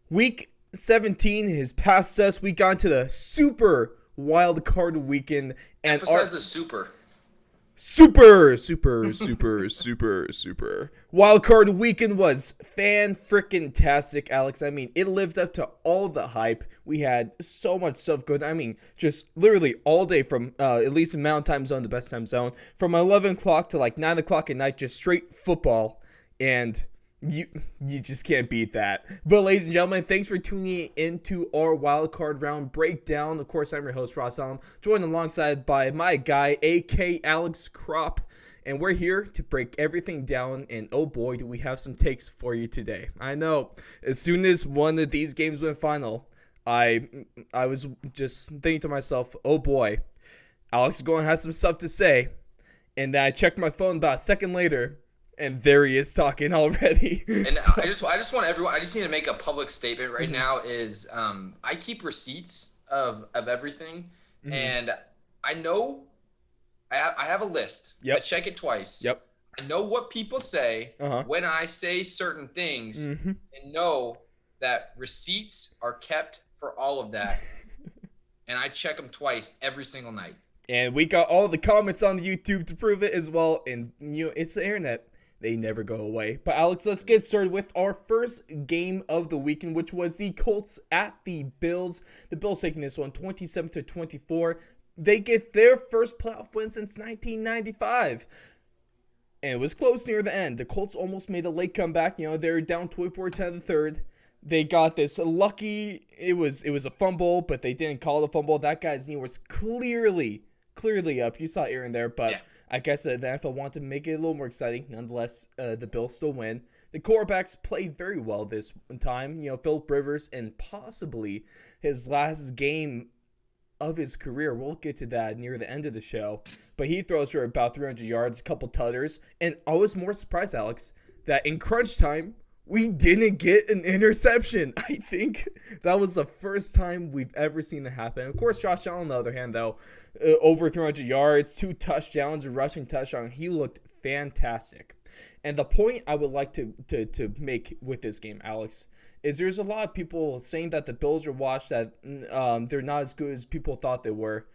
Week 17 has passed us. We got into the super wild card weekend, and our Emphasize the super. super wild card weekend was fan-frickin-tastic, Alex. I mean, it lived up to all the hype. We had so much stuff good. I mean, just literally all day from at least in Mountain Time Zone, the best time zone, from 11 o'clock to like 9 o'clock at night, just straight football. And you just can't beat that. But ladies and gentlemen, thanks for tuning into our wildcard round breakdown. Of course, I'm your host, Ross Allen, joined alongside by my guy, AK Alex Kropp. And we're here to break everything down, and oh boy, do we have some takes for you today. I know, as soon as one of these games went final, I was just thinking to myself, oh boy, Alex is going to have some stuff to say. And then I checked my phone about a second later, and there he is talking already. And So, I just want everyone. I just need to make a public statement right now. Is I keep receipts of everything, and I know I have a list. Yep. I check it twice. Yep. I know what people say Uh-huh. when I say certain things, and know that receipts are kept for all of that. And I check them twice every single night. And we got all the comments on the YouTube to prove it as well. And it's the internet. They never go away. But Alex, let's get started with our first game of the weekend, which was the Colts at the Bills. The Bills taking this one 27-24. They get their first playoff win since 1995. And it was close near the end. The Colts almost made a late comeback. They're down 24-10 in the third. They got this lucky. It was a fumble, but they didn't call it a fumble. That guy's knee was clearly up. You saw Aaron there, but Yeah. I guess the NFL wanted to make it a little more exciting. Nonetheless, the Bills still win. The quarterbacks played very well this time. Philip Rivers and possibly his last game of his career. We'll get to that near the end of the show. But he throws for about 300 yards, a couple tutters. And I was more surprised, Alex, that in crunch time, we didn't get an interception. I think that was the first time we've ever seen that happen. Of course, Josh Allen, on the other hand, though, over 300 yards, 2 touchdowns, a rushing touchdown. He looked fantastic. And the point I would like to make with this game, Alex, is there's a lot of people saying that the Bills are washed, that they're not as good as people thought they were.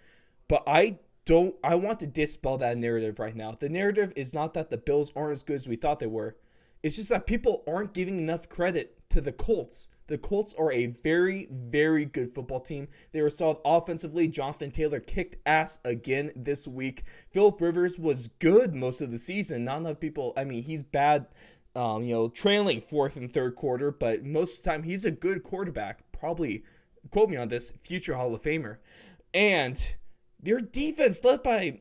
But I want to dispel that narrative right now. The narrative is not that the Bills aren't as good as we thought they were. It's just that people aren't giving enough credit to the Colts. The Colts are a very, very good football team. They were solid offensively. Jonathan Taylor kicked ass again this week. Philip Rivers was good most of the season. Not enough people, he's bad, trailing fourth and third quarter, but most of the time he's a good quarterback. Probably, quote me on this, future Hall of Famer. And their defense led by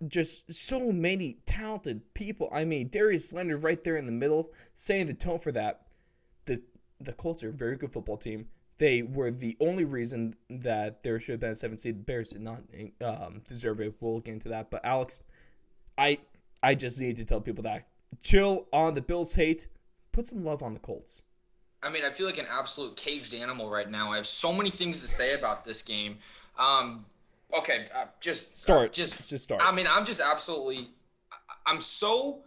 just so many talented people. Darius Leonard right there in the middle, setting the tone for that. The Colts are a very good football team. They were the only reason that there should have been a 7th seed. The Bears did not deserve it. We'll get into that. But Alex, I just need to tell people that chill on the Bills hate. Put some love on the Colts. I feel like an absolute caged animal right now. I have so many things to say about this game. Okay, just start. Just start. I'm so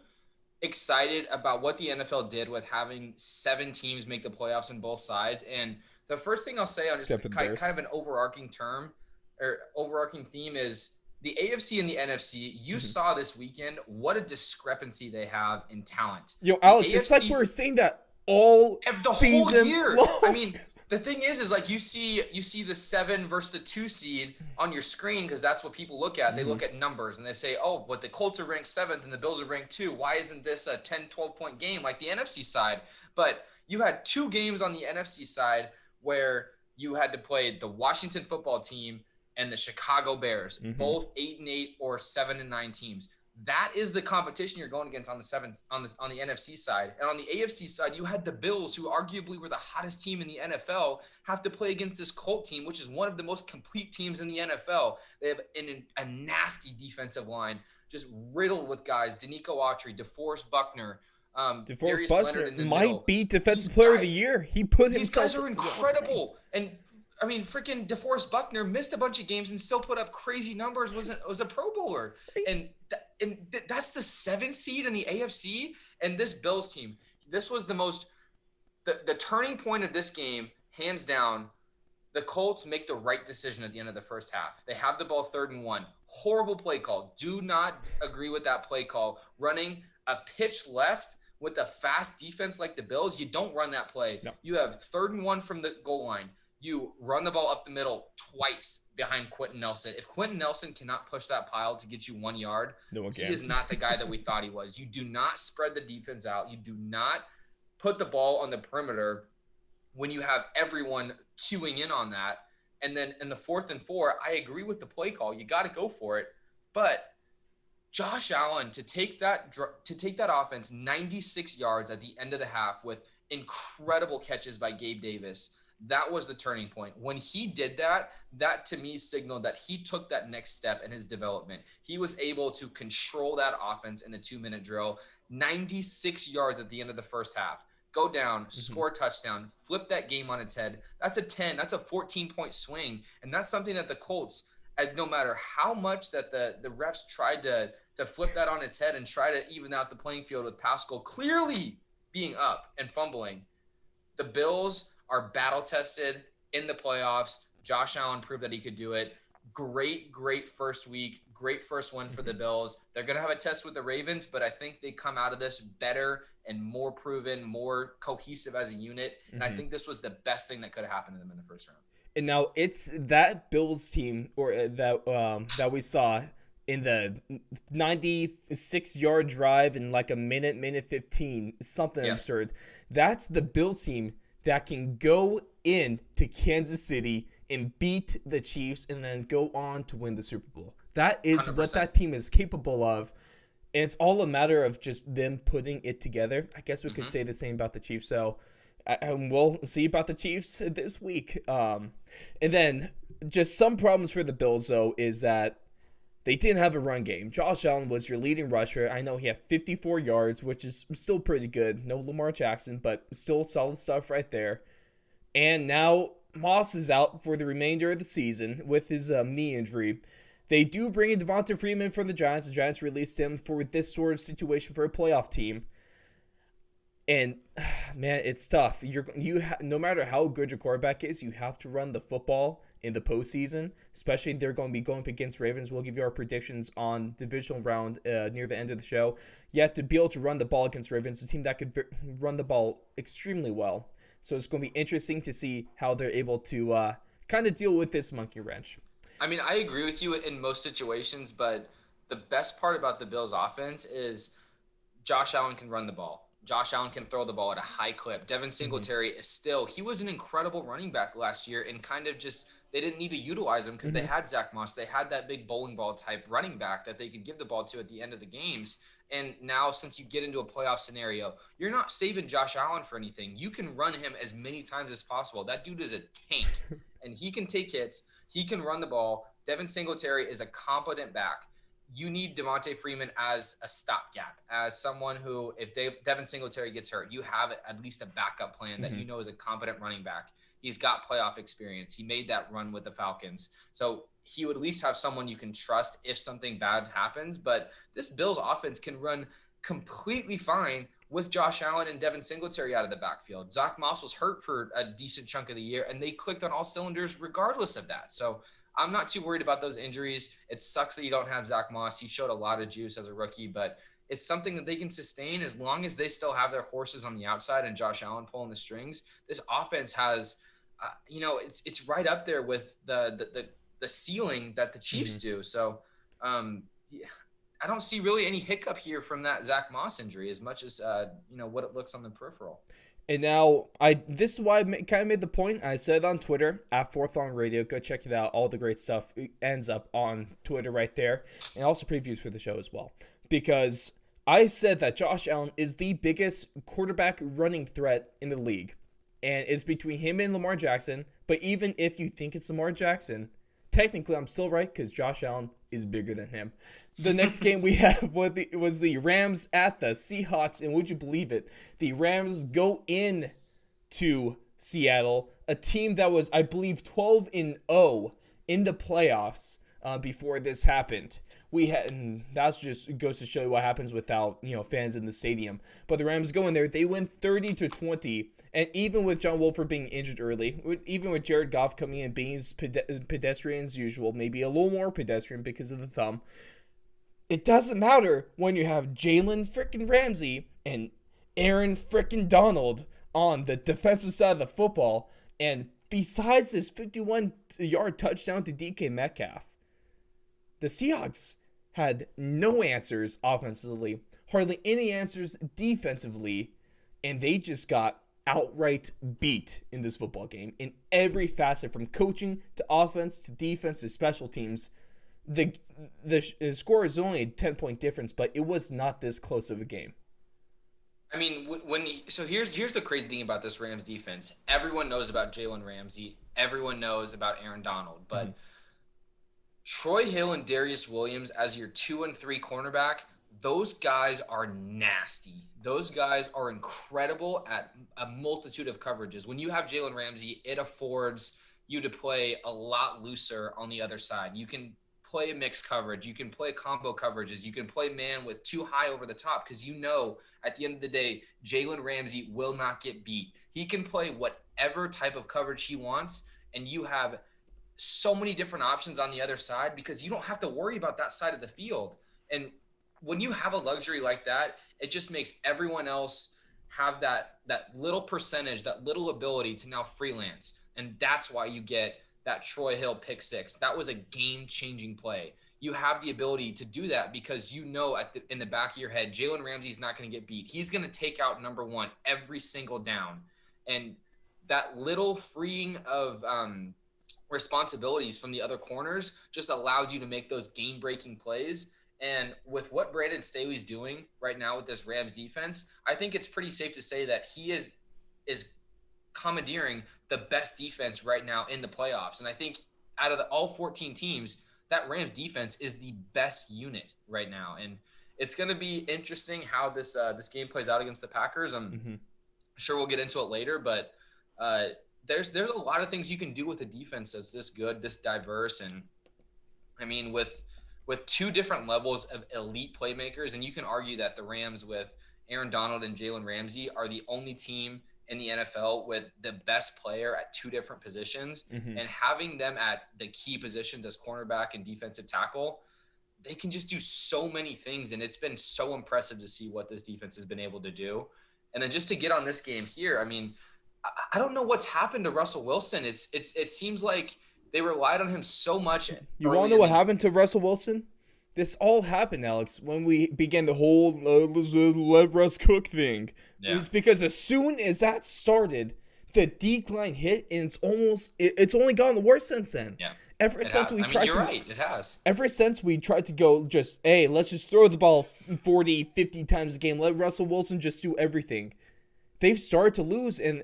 excited about what the NFL did with having 7 teams make the playoffs on both sides. And the first thing I'll say on just kind of an overarching term or overarching theme is the AFC and the NFC. You saw this weekend what a discrepancy they have in talent. Alex, it's like we're saying that all the season whole year. Long. The thing is like you see the 7 versus the 2 seed on your screen because that's what people look at. They look at numbers and they say, oh, but the Colts are ranked 7th and the Bills are ranked 2. Why isn't this a 10, 12-point game like the NFC side? But you had 2 games on the NFC side where you had to play the Washington football team and the Chicago Bears, both 8-8 or 7-9 teams. That is the competition you're going against on the NFC side. And on the AFC side, you had the Bills, who arguably were the hottest team in the NFL, have to play against this Colt team, which is one of the most complete teams in the NFL. They have a nasty defensive line, just riddled with guys. Danico Autry, DeForest Buckner, Darius Leonard might be Defensive Player of the Year. He put himself. These guys are incredible. And freaking DeForest Buckner missed a bunch of games and still put up crazy numbers. Was a Pro Bowler, and that's the 7th seed in the AFC. And this Bills team, this was the most The turning point of this game, hands down, the Colts make the right decision at the end of the first half. They have the ball 3rd and 1. Horrible play call. Do not agree with that play call. Running a pitch left with a fast defense like the Bills, you don't run that play. No. You have 3rd and 1 from the goal line. You run the ball up the middle twice behind Quentin Nelson. If Quentin Nelson cannot push that pile to get you 1 yard, no one can. He is not the guy that we thought he was. You do not spread the defense out. You do not put the ball on the perimeter when you have everyone queuing in on that. And then in the 4th and 4, I agree with the play call. You got to go for it. But Josh Allen to take that offense 96 yards at the end of the half with incredible catches by Gabe Davis, that was the turning point. When he did that, that to me signaled that he took that next step in his development. He was able to control that offense in the 2-minute drill, 96 yards at the end of the first half. Go down, score a touchdown, flip that game on its head. That's a 14-point swing. And that's something that the Colts, no matter how much that the refs tried to flip that on its head and try to even out the playing field with Pascal clearly being up and fumbling, the Bills are battle-tested in the playoffs. Josh Allen proved that he could do it. Great first week. Great first win for the Bills. They're going to have a test with the Ravens, but I think they come out of this better and more proven, more cohesive as a unit. And I think this was the best thing that could have happened to them in the first round. And now it's that Bills team that we saw in the 96-yard drive in like a minute 15, something absurd. That's the Bills team that can go into Kansas City and beat the Chiefs and then go on to win the Super Bowl. That is 100%. What that team is capable of. And it's all a matter of just them putting it together. I guess we could say the same about the Chiefs. So we'll see about the Chiefs this week. And then just some problems for the Bills, though, is that they didn't have a run game. Josh Allen was your leading rusher. I know he had 54 yards, which is still pretty good. No Lamar Jackson, but still solid stuff right there. And now Moss is out for the remainder of the season with his knee injury. They do bring in Devonta Freeman for the Giants. The Giants released him for this sort of situation for a playoff team. And, man, it's tough. No matter how good your quarterback is, you have to run the football in the postseason, especially they're going to be going up against Ravens. We'll give you our predictions on Divisional Round near the end of the show. You have to be able to run the ball against Ravens, a team that could run the ball extremely well. So it's going to be interesting to see how they're able to kind of deal with this monkey wrench. I mean, I agree with you in most situations, but the best part about the Bills' offense is Josh Allen can run the ball. Josh Allen can throw the ball at a high clip. Devin Singletary is he was an incredible running back last year and kind of just, they didn't need to utilize him because they had Zach Moss. They had that big bowling ball type running back that they could give the ball to at the end of the games. And now since you get into a playoff scenario, you're not saving Josh Allen for anything. You can run him as many times as possible. That dude is a tank and he can take hits. He can run the ball. Devin Singletary is a competent back. You need Devonta Freeman as a stopgap, as someone who, if Devin Singletary gets hurt, you have at least a backup plan that you know is a competent running back. He's got playoff experience. He made that run with the Falcons. So he would at least have someone you can trust if something bad happens. But this Bills offense can run completely fine with Josh Allen and Devin Singletary out of the backfield. Zach Moss was hurt for a decent chunk of the year, and they clicked on all cylinders regardless of that. So I'm not too worried about those injuries. It sucks that you don't have Zach Moss. He showed a lot of juice as a rookie, but it's something that they can sustain as long as they still have their horses on the outside and Josh Allen pulling the strings. This offense has, it's right up there with the ceiling that the Chiefs do. So, I don't see really any hiccup here from that Zach Moss injury as much as, what it looks on the peripheral. And now, this is why I kind of made the point. I said it on Twitter, at Fourth Long Radio. Go check it out. All the great stuff ends up on Twitter right there. And also previews for the show as well. Because I said that Josh Allen is the biggest quarterback running threat in the league. And it's between him and Lamar Jackson. But even if you think it's Lamar Jackson, technically I'm still right because Josh Allen is bigger than him. The next game we have was the Rams at the Seahawks, and would you believe it? The Rams go in to Seattle, a team that was, I believe, 12-0 in the playoffs before this happened. And that just goes to show you what happens without fans in the stadium. But the Rams go in there, they win 30-20, And even with John Wolford being injured early, even with Jared Goff coming in being as pedestrian as usual, maybe a little more pedestrian because of the thumb, it doesn't matter when you have Jalen frickin' Ramsey and Aaron frickin' Donald on the defensive side of the football. And besides this 51-yard touchdown to DK Metcalf, the Seahawks had no answers offensively, hardly any answers defensively, and they just got outright beat in this football game in every facet, from coaching to offense to defense to special teams. The score is only a 10-point difference, but it was not this close of a game. I mean, here's the crazy thing about this Rams defense. Everyone knows about Jalen Ramsey. Everyone knows about Aaron Donald, but Troy Hill and Darius Williams as your 2 and 3 cornerback, those guys are nasty. Those guys are incredible at a multitude of coverages. When you have Jalen Ramsey, it affords you to play a lot looser on the other side. You can play mixed coverage. You can play combo coverages. You can play man with too high over the top because you know at the end of the day, Jalen Ramsey will not get beat. He can play whatever type of coverage he wants, and you have so many different options on the other side because you don't have to worry about that side of the field. And when you have a luxury like that, it just makes everyone else have that little percentage, that little ability to now freelance. And that's why you get that Troy Hill pick six. That was a game-changing play. You have the ability to do that because you know in the back of your head, Jalen Ramsey's not going to get beat. He's going to take out number one every single down. And that little freeing of responsibilities from the other corners just allows you to make those game-breaking plays. And with what Brandon Staley's doing right now with this Rams defense, I think it's pretty safe to say that he is commandeering the best defense right now in the playoffs. And I think out of all 14 teams, that Rams defense is the best unit right now. And it's going to be interesting how this game plays out against the Packers. I'm sure we'll get into it later, but there's a lot of things you can do with a defense that's this good, this diverse. And I mean, with two different levels of elite playmakers, and you can argue that the Rams with Aaron Donald and Jalen Ramsey are the only team in the NFL with the best player at two different positions, and having them at the key positions as cornerback and defensive tackle, they can just do so many things. And it's been so impressive to see what this defense has been able to do. And then just to get on this game here, I mean, I don't know what's happened to Russell Wilson. It seems like they relied on him so much. You want to know what happened to Russell Wilson? This all happened, Alex, when we began the whole let Russ cook thing. Yeah. It was because as soon as that started, the decline hit, and it's only gotten worse since then. Yeah. Ever since we tried to go just, hey, let's just throw the ball 40, 50 times a game. Let Russell Wilson just do everything. They've started to lose, and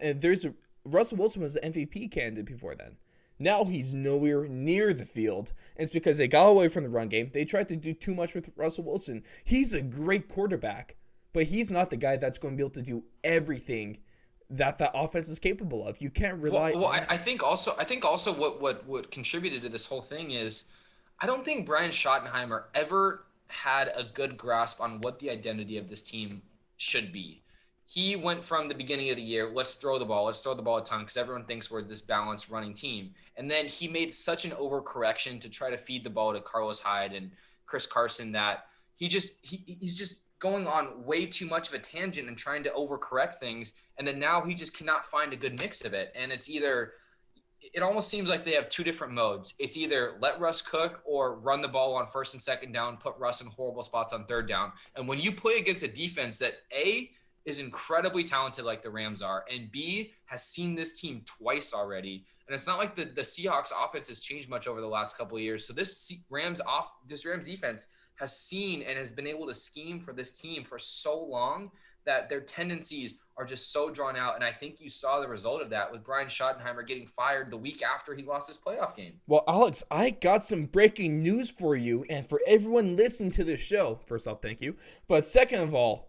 Russell Wilson was the MVP candidate before then. Now he's nowhere near the field. And it's because they got away from the run game. They tried to do too much with Russell Wilson. He's a great quarterback, but he's not the guy that's going to be able to do everything that offense is capable of. You can't rely on I think also what contributed to this whole thing is I don't think Brian Schottenheimer ever had a good grasp on what the identity of this team should be. He went from the beginning of the year, let's throw the ball a ton because everyone thinks we're this balanced running team. And then he made such an overcorrection to try to feed the ball to Carlos Hyde and Chris Carson that he's just going on way too much of a tangent and trying to overcorrect things. And then now he just cannot find a good mix of it. And it almost seems like they have two different modes. It's either let Russ cook or run the ball on first and second down, put Russ in horrible spots on third down. And when you play against a defense that is incredibly talented like the Rams are, and B, has seen this team twice already. And it's not like the Seahawks offense has changed much over the last couple of years. So this Rams defense has seen and has been able to scheme for this team for so long that their tendencies are just so drawn out. And I think you saw the result of that with Brian Schottenheimer getting fired the week after he lost his playoff game. Well, Alex, I got some breaking news for you and for everyone listening to this show. First off, thank you. But second of all,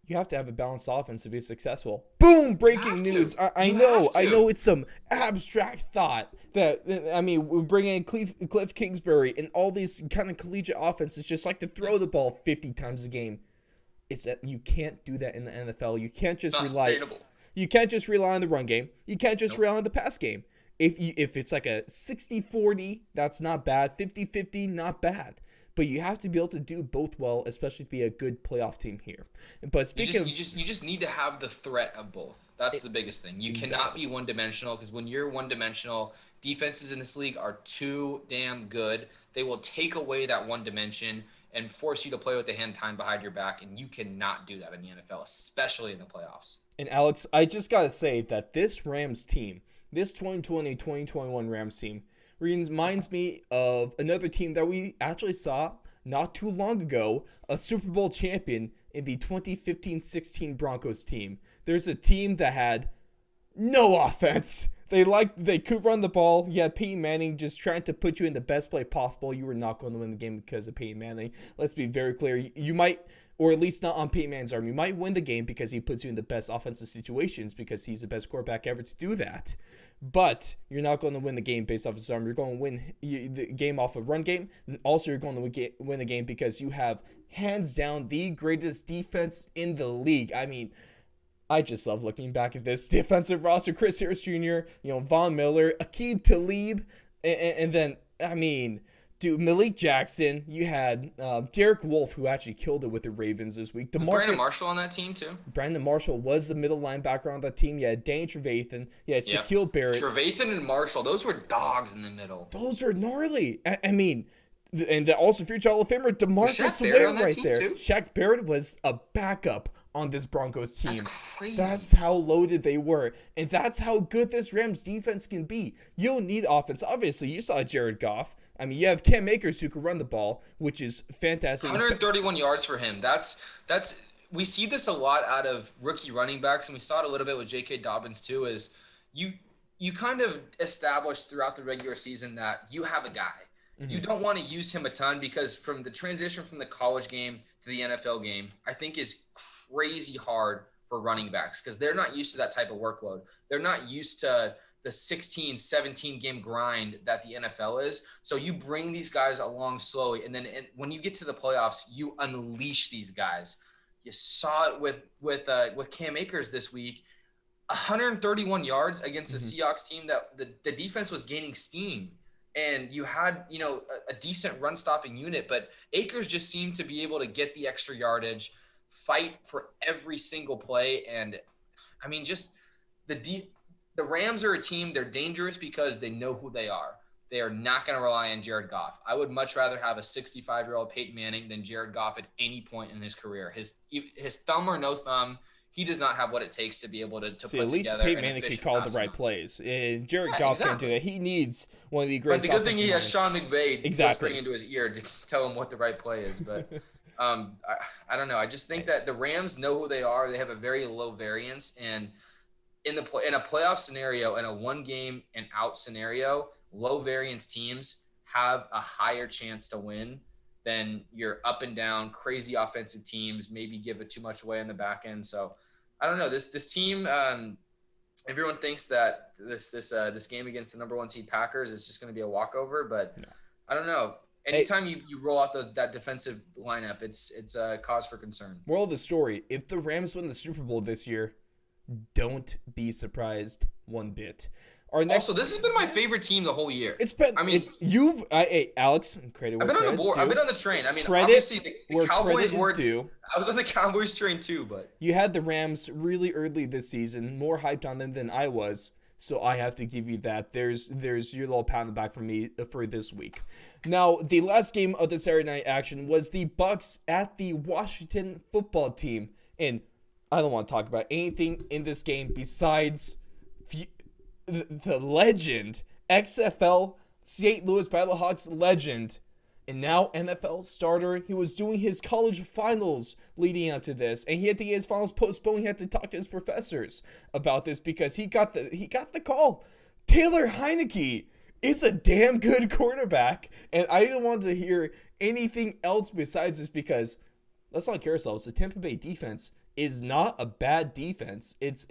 you have to have a balanced offense to be successful. Boom! Breaking news. I know it's some abstract thought we bring in Cliff Kingsbury and all these kind of collegiate offenses just like to throw the ball 50 times a game. It's that you can't do that in the NFL. You can't just rely. Sustainable. You can't just rely on the run game. You can't just rely on the pass game. If it's like a 60-40, that's not bad. 50-50, not bad. But you have to be able to do both well, especially to be a good playoff team here. But speaking you just need to have the threat of both. That's the biggest thing. You cannot be one-dimensional, because when you're one-dimensional, defenses in this league are too damn good. They will take away that one dimension and force you to play with the hand tied behind your back, and you cannot do that in the NFL, especially in the playoffs. And Alex, I just got to say that this Rams team, this 2020-2021 Rams team, reminds me of another team that we actually saw not too long ago, a Super Bowl champion in the 2015-16 Broncos team. There's a team that had no offense. They could run the ball. You had Peyton Manning just trying to put you in the best play possible. You were not going to win the game because of Peyton Manning. Let's be very clear. You might, or at least not on Peyton Manning's arm, you might win the game because he puts you in the best offensive situations because he's the best quarterback ever to do that. But you're not going to win the game based off his arm. You're going to win the game off of run game. And also, you're going to win the game because you have, hands down, the greatest defense in the league. I mean, I just love looking back at this defensive roster. Chris Harris Jr., Von Miller, Aqib Talib, and then, I mean, dude, Malik Jackson. You had Derek Wolfe, who actually killed it with the Ravens this week. Was Brandon Marshall on that team too? Brandon Marshall was the middle linebacker on that team. You had Danny Trevathan. You had Shaquille Barrett. Trevathan and Marshall, those were dogs in the middle. Those are gnarly. I mean, and also future Hall of Famer DeMarcus Ware right there. Too? Shaq Barrett was a backup on this Broncos team. That's crazy. That's how loaded they were. And that's how good this Rams defense can be. You don't need offense. Obviously, you saw Jared Goff. I mean, you have Cam Akers who can run the ball, which is fantastic. 131 yards for him. That's we see this a lot out of rookie running backs, and we saw it a little bit with J.K. Dobbins too, is you kind of establish throughout the regular season that you have a guy. Mm-hmm. You don't want to use him a ton because from the transition from the college game to the NFL game, I think is crazy hard for running backs because they're not used to that type of workload. They're not used to the 16, 17 game grind that the NFL is. So you bring these guys along slowly. And then when you get to the playoffs, you unleash these guys. You saw it with Cam Akers this week, 131 yards against the Seahawks team that the defense was gaining steam. And you had, a decent run stopping unit, but Akers just seemed to be able to get the extra yardage, fight for every single play. And I mean, just the Rams are a team, they're dangerous because they know who they are. They are not going to rely on Jared Goff. I would much rather have a 65-year-old Peyton Manning than Jared Goff at any point in his career. His thumb or no thumb, he does not have what it takes to be able to put together. At least Peyton Manning can call the right plays. Jared Goff can't do that. He needs one of the greatest. But the good thing he has Sean McVay whispering into his ear to tell him what the right play is. But I don't know. I just think that the Rams know who they are. They have a very low variance, and in a playoff scenario, in a one game and out scenario, low variance teams have a higher chance to win than your up and down crazy offensive teams. Maybe give it too much away on the back end. So I don't know. This team. Everyone thinks that this game against the number 1 seed Packers is just going to be a walkover, but no. I don't know. Anytime you roll out that defensive lineup, it's a cause for concern. Moral of the story: if the Rams win the Super Bowl this year, don't be surprised one bit. Also, this has been my favorite team the whole year. Alex, credit. I've been on the board. I've been on the train. I mean, obviously the Cowboys were. I was on the Cowboys train too, but you had the Rams really early this season. More hyped on them than I was, so I have to give you that. There's your little pat on the back for me for this week. Now, the last game of the Saturday night action was the Bucs at the Washington Football Team, and I don't want to talk about anything in this game besides the legend, XFL St. Louis Battlehawks legend, and now NFL starter. He was doing his college finals leading up to this, and he had to get his finals postponed. He had to talk to his professors about this because he got the call. Taylor Heinicke is a damn good quarterback, and I didn't want to hear anything else besides this because let's not kid ourselves. The Tampa Bay defense is not a bad defense. It's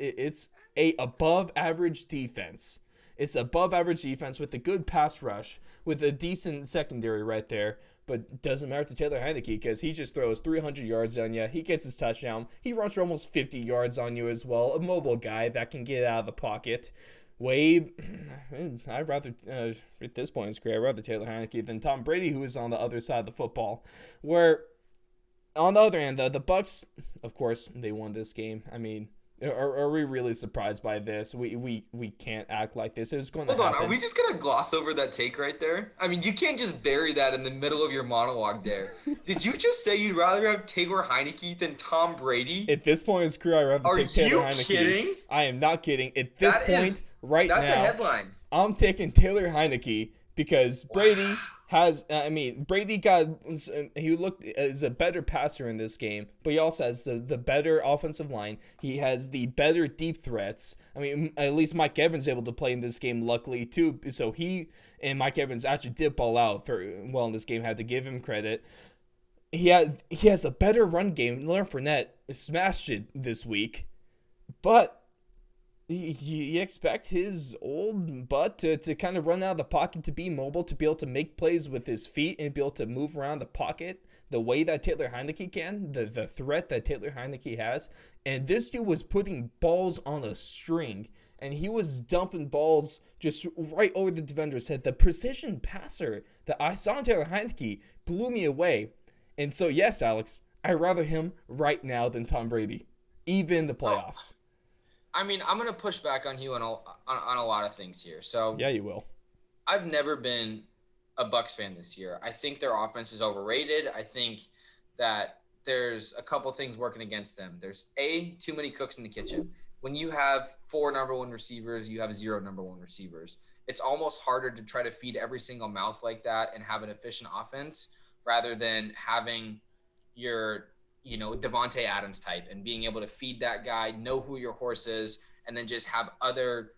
a above average defense. It's above average defense with a good pass rush, with a decent secondary right there. but doesn't matter to Taylor Heinicke because he just throws 300 yards on you. He gets his touchdown. He runs for almost 50 yards on you as well. A mobile guy that can get out of the pocket. Wade, I'd rather, at this point in his career, I'd rather Taylor Heinicke than Tom Brady, who is on the other side of the football. Where, on the other hand, the Bucs, of course, they won this game. I mean, are we really surprised by this? We can't act like this. It was going to happen. Hold on, are we just going to gloss over that take right there? I mean, you can't just bury that in the middle of your monologue there. Did you just say you'd rather have Taylor Heinicke than Tom Brady? At this point in his career, I'd rather take Taylor Heinicke. Are you kidding? I am not kidding. At this point, right now, that's a headline. I'm taking Taylor Heinicke because Brady Brady he looked as a better passer in this game, but he also has the better offensive line. He has the better deep threats. I mean, at least Mike Evans able to play in this game, luckily, too. So he and Mike Evans actually did ball out very well in this game. Had to give him credit. He has a better run game. Leonard Fournette smashed it this week, but you expect his old butt to kind of run out of the pocket, to be mobile, to be able to make plays with his feet and be able to move around the pocket the way that Taylor Heinicke can, the threat that Taylor Heinicke has. And this dude was putting balls on a string, and he was dumping balls just right over the defender's head. The precision passer that I saw in Taylor Heinicke blew me away. And so, yes, Alex, I'd rather him right now than Tom Brady, even in the playoffs. I mean, I'm going to push back on you on a lot of things here. So yeah, you will. I've never been a Bucs fan this year. I think their offense is overrated. I think that there's a couple things working against them. There's too many cooks in the kitchen. When you have 4 number 1 receivers, you have 0 number 1 receivers. It's almost harder to try to feed every single mouth like that and have an efficient offense rather than having your Devontae Adams type and being able to feed that guy, know who your horse is, and then just have other,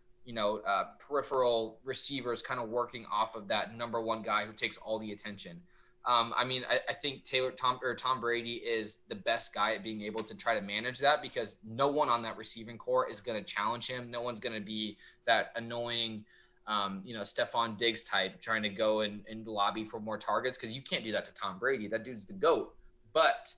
peripheral receivers kind of working off of that number 1 guy who takes all the attention. I think Tom Brady is the best guy at being able to try to manage that because no one on that receiving core is going to challenge him. No one's going to be that annoying, Stephon Diggs type trying to go and lobby for more targets because you can't do that to Tom Brady. That dude's the GOAT. But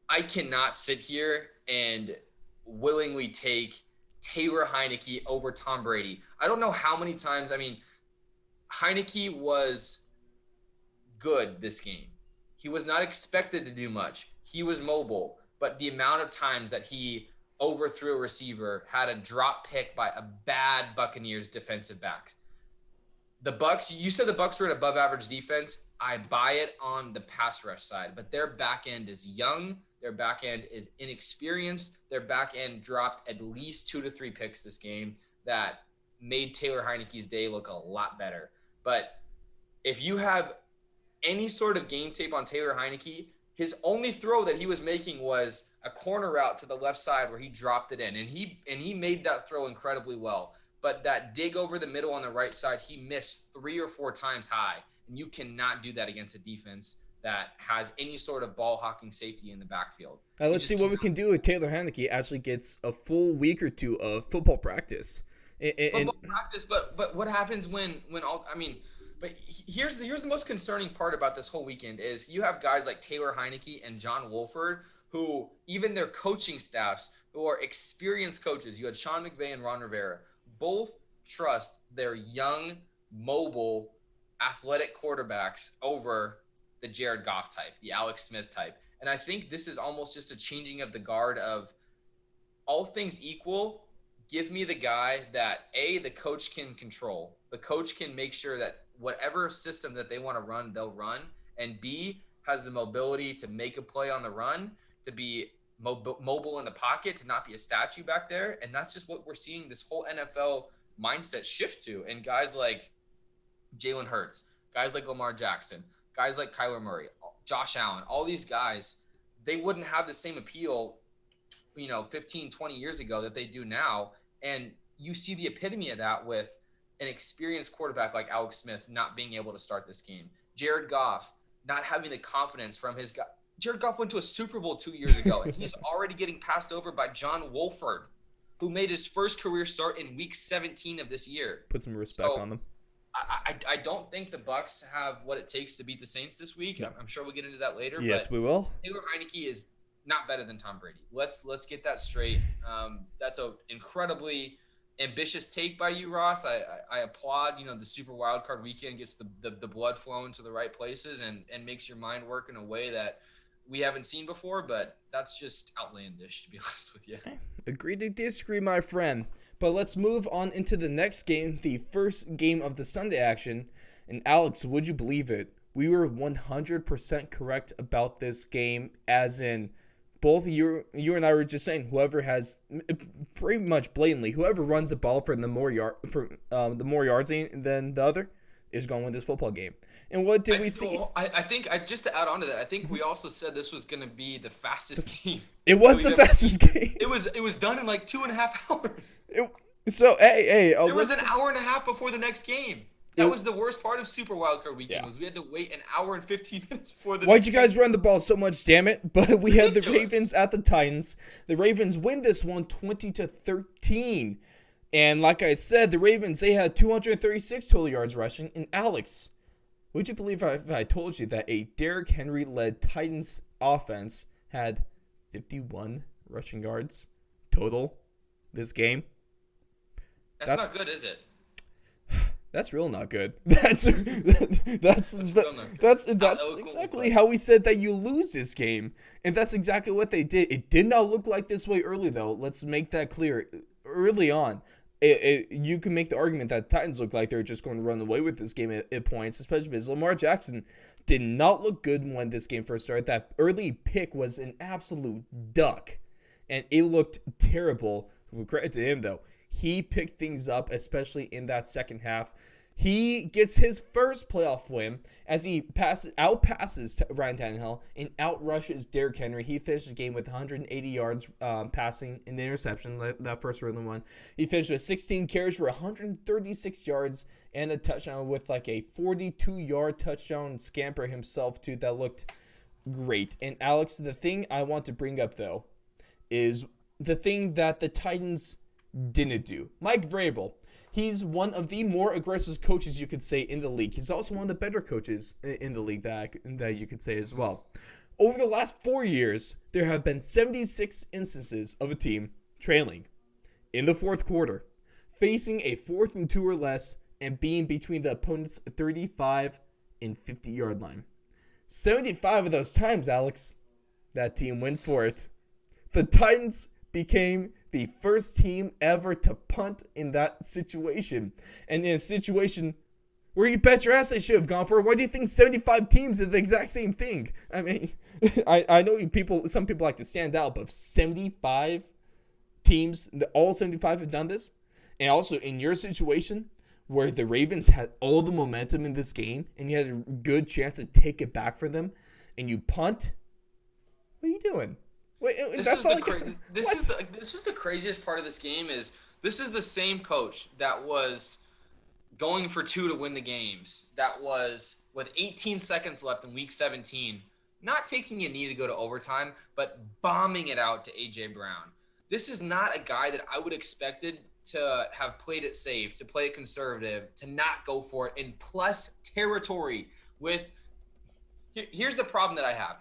I cannot sit here and willingly take Taylor Heinicke over Tom Brady. I don't know how many times. I mean, Heinicke was good this game. He was not expected to do much. He was mobile, but the amount of times that he overthrew a receiver, had a drop pick by a bad Buccaneers defensive back. The Bucs, you said the Bucs were an above average defense. I buy it on the pass rush side, but their back end is young. Their back end is inexperienced. Their back end dropped at least 2 to 3 picks this game that made Taylor Heinicke's day look a lot better. But if you have any sort of game tape on Taylor Heinicke, his only throw that he was making was a corner route to the left side where he dropped it in, and he made that throw incredibly well. But that dig over the middle on the right side, he missed 3 or 4 times high, and you cannot do that against a defense that has any sort of ball hawking safety in the backfield. Let's see what we can do if Taylor Heinicke actually gets a full week or 2 of football practice. Practice, but what happens when all? I mean, but here's the most concerning part about this whole weekend is you have guys like Taylor Heinicke and John Wolford who even their coaching staffs who are experienced coaches. You had Sean McVay and Ron Rivera. Both trust their young, mobile, athletic quarterbacks over the Jared Goff type, the Alex Smith type. And I think this is almost just a changing of the guard of all things equal. Give me the guy that the coach can control. The coach can make sure that whatever system that they want to run, they'll run. And B, has the mobility to make a play on the run, to be mobile in the pocket, to not be a statue back there. And that's just what we're seeing this whole NFL mindset shift to. And guys like Jalen Hurts, guys like Lamar Jackson, guys like Kyler Murray, Josh Allen, all these guys, they wouldn't have the same appeal, 15, 20 years ago that they do now. And you see the epitome of that with an experienced quarterback like Alex Smith not being able to start this game. Jared Goff not having the confidence from his guy. Jared Goff went to a Super Bowl 2 years ago, and he's already getting passed over by John Wolford, who made his first career start in week 17 of this year. Put some respect on them. I don't think the Bucs have what it takes to beat the Saints this week. No. I'm sure we'll get into that later. Yes, but we will. Taylor Heinicke is not better than Tom Brady. Let's get that straight. That's an incredibly ambitious take by you, Ross. I applaud. The Super Wild Card Weekend gets the blood flowing to the right places and makes your mind work in a way that we haven't seen before. But that's just outlandish, to be honest with you. Agree to disagree, my friend. But let's move on into the next game, the first game of the Sunday action. And Alex, would you believe it? We were 100% correct about this game, as in both you and I were just saying whoever has pretty much blatantly whoever runs the ball for the more yards than the other is going to win this football game. And what did we see? I think just to add on to that, I think we also said this was going to be the fastest game. It was the fastest game. It was done in like 2.5 hours. It was an hour and a half before the next game. That was the worst part of Super Wildcard Weekend. Was we had to wait an hour and 15 minutes before the. Why'd you guys run the ball so much? Damn it! But we had the Ravens at the Titans. The Ravens win this one 20-13, and like I said, the Ravens they had 236 total yards rushing. And Alex, would you believe if I told you that a Derrick Henry led Titans offense had 51 rushing yards total this game? That's not good, is it? That's real not good. That's exactly how we said that you lose this game, and that's exactly what they did. It did not look like this way early, though. Let's make that clear. Early on, you can make the argument that the Titans looked like they were just going to run away with this game at points, especially because Lamar Jackson did not look good when this game first started. That early pick was an absolute duck, and it looked terrible. Credit to him, though. He picked things up, especially in that second half. He gets his first playoff win as he outpasses Ryan Tannehill and outrushes Derrick Henry. He finished the game with 180 yards passing and the interception, that first early one. He finished with 16 carries for 136 yards and a touchdown with like a 42-yard touchdown scamper himself, too. That looked great. And Alex, the thing I want to bring up, though, is the thing that the Titans didn't do. Mike Vrabel, he's one of the more aggressive coaches you could say in the league. He's also one of the better coaches in the league that you could say as well. Over the last 4 years, there have been 76 instances of a team trailing in the fourth quarter, facing a 4th and 2 or less, and being between the opponent's 35 and 50-yard line. 75 of those times, Alex, that team went for it. The Titans became the first team ever to punt in that situation. And in a situation where you bet your ass they should have gone for it, why do you think 75 teams did the exact same thing? I mean, I know some people like to stand out, but 75 teams, all 75 have done this? And also, in your situation, where the Ravens had all the momentum in this game, and you had a good chance to take it back from them, and you punt, what are you doing? Wait, this is the craziest part of this game. Is this is the same coach that was going for 2 to win the games, that was with 18 seconds left in week 17, not taking a knee to go to overtime, but bombing it out to A.J. Brown. This is not a guy that I would expected to have played it safe, to play it conservative, to not go for it in plus territory. Here's the problem that I have.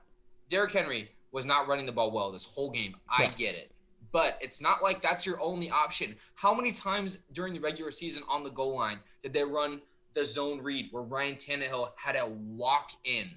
Derrick Henry was not running the ball well this whole game. I get it. But it's not like that's your only option. How many times during the regular season on the goal line did they run the zone read where Ryan Tannehill had a walk-in?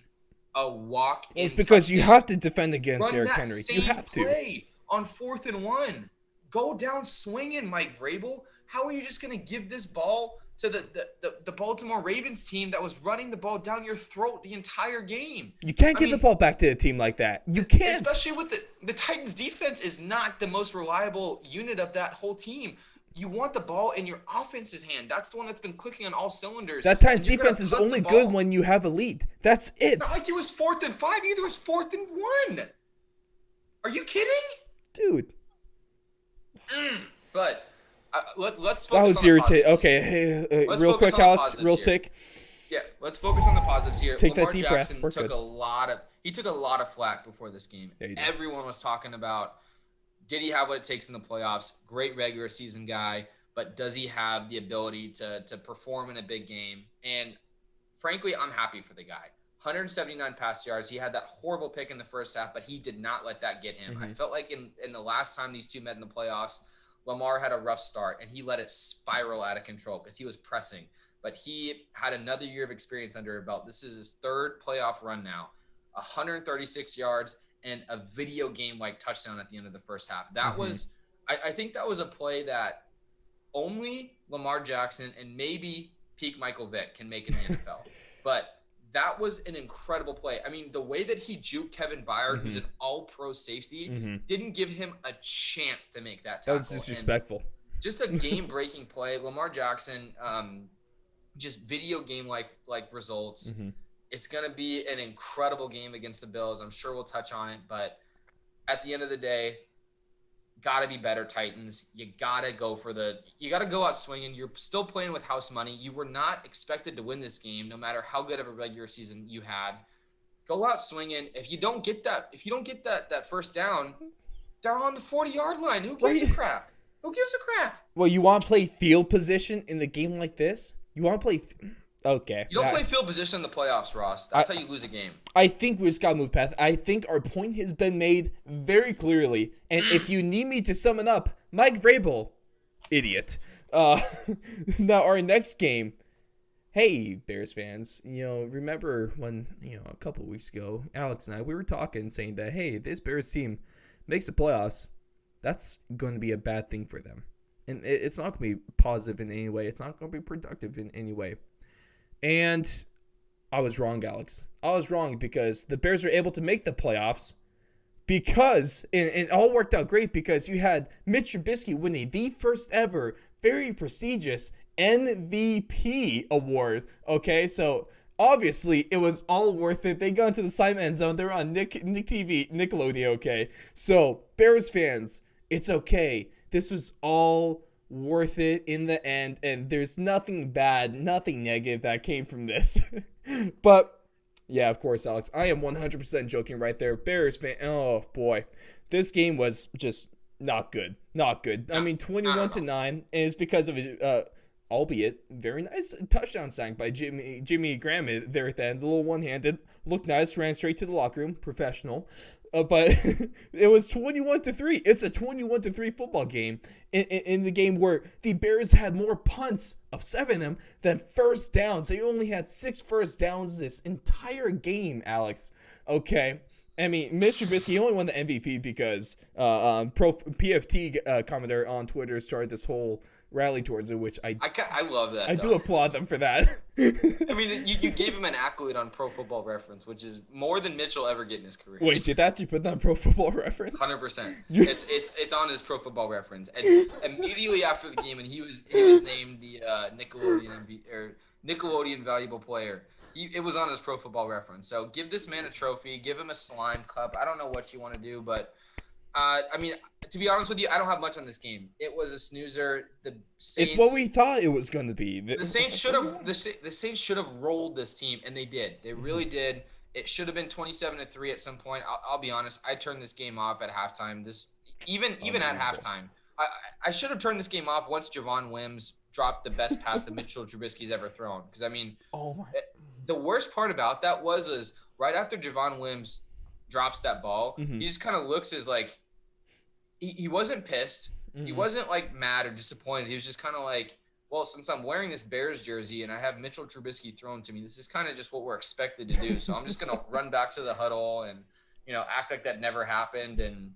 It's because touchdown. You have to defend against Derrick Henry. You have to. Play on 4th and 1. Go down swinging, Mike Vrabel. How are you just going to give this ball to the Baltimore Ravens team that was running the ball down your throat the entire game? You can't give the ball back to a team like that. You can't. Especially with the Titans' defense is not the most reliable unit of that whole team. You want the ball in your offense's hand. That's the one that's been clicking on all cylinders. That Titans defense is only good when you have a lead. That's it. It's not like it was 4th and 5 either. It was 4th and 1. Are you kidding? Dude. But let's focus that was on the positives. Okay, real quick, Alex, real tick. Yeah, let's focus on the positives here. Take Lamar that deep Jackson breath. took a lot of flack before this game. Yeah, everyone was talking about, did he have what it takes in the playoffs? Great regular season guy, but does he have the ability to perform in a big game? And frankly, I'm happy for the guy. 179 pass yards. He had that horrible pick in the first half, but he did not let that get him. I felt like in the last time these two met in the playoffs, Lamar had a rough start, and he let it spiral out of control because he was pressing. But he had another year of experience under his belt. This is his third playoff run now. 136 yards and a video game-like touchdown at the end of the first half. That was – I think that was a play that only Lamar Jackson and maybe peak Michael Vick can make in the NFL. But – that was an incredible play. I mean, the way that he juked Kevin Byard, who's an all-pro safety, didn't give him a chance to make that tackle. That was disrespectful. And just a game-breaking play. Lamar Jackson, just video game-like results. It's going to be an incredible game against the Bills. I'm sure we'll touch on it. But at the end of the day, got to be better, Titans. You got to go out swinging. You're still playing with house money. You were not expected to win this game, no matter how good of a regular season you had. Go out swinging. If you don't get that first down, they're on the 40-yard line. Who gives a crap? Who gives a crap? Well, you want to play field position in the game like this? You want to play okay. You don't play field position in the playoffs, Ross. That's how you lose a game. I think we just got to move past. I think our point has been made very clearly. And if you need me to sum it up, Mike Vrabel, idiot. Now, our next game. Hey, Bears fans, remember when, a couple weeks ago, Alex and I, we were talking saying that, hey, this Bears team makes the playoffs. That's going to be a bad thing for them. And it's not going to be positive in any way. It's not going to be productive in any way. And I was wrong, Alex. I was wrong because the Bears were able to make the playoffs because, and it all worked out great because you had Mitch Trubisky winning the first ever, very prestigious MVP award. Okay, so obviously it was all worth it. They got into the side end zone. They're on Nick TV, Nickelodeon, okay? So, Bears fans, it's okay. This was all worth it in the end, and there's nothing bad, nothing negative that came from this. But yeah, of course, Alex, I am 100% joking right there. Bears fan, oh boy, this game was just not good. I mean, 21-9, and it's because of albeit very nice touchdown sack by Jimmy Graham there at the end. The little one-handed, looked nice, ran straight to the locker room, professional. But it was 21-3. It's a 21-3 football game in the game where the Bears had more punts of 7 of them than first downs. They only had 6 first downs this entire game, Alex. Okay. I mean, Mr. Trubisky only won the MVP because PFT commenter on Twitter started this whole rally towards it, which I love that. I do applaud them for that. I mean, you gave him an accolade on Pro Football Reference, which is more than Mitch will ever get in his career. Wait, did that you put that on Pro Football Reference? 100%. It's on his Pro Football Reference, and immediately after the game, and he was named the Nickelodeon Valuable Player. It was on his Pro Football Reference. So give this man a trophy, give him a slime cup. I don't know what you want to do, but. I mean, to be honest with you, I don't have much on this game. It was a snoozer. The Saints, it's what we thought it was going to be. The Saints should have rolled this team, and they did. They really did. It should have been 27-3 at some point. I'll be honest. I turned this game off at halftime. Even at halftime, I should have turned this game off once Javon Wims dropped the best pass that Mitchell Trubisky's ever thrown. Because I mean, the worst part about that was right after Javon Wims drops that ball, he just kind of looks as like he wasn't pissed. He wasn't like mad or disappointed. He was just kind of like, well, since I'm wearing this Bears jersey and I have Mitchell Trubisky thrown to me, this is kind of just what we're expected to do. So I'm just going to run back to the huddle and, act like that never happened. And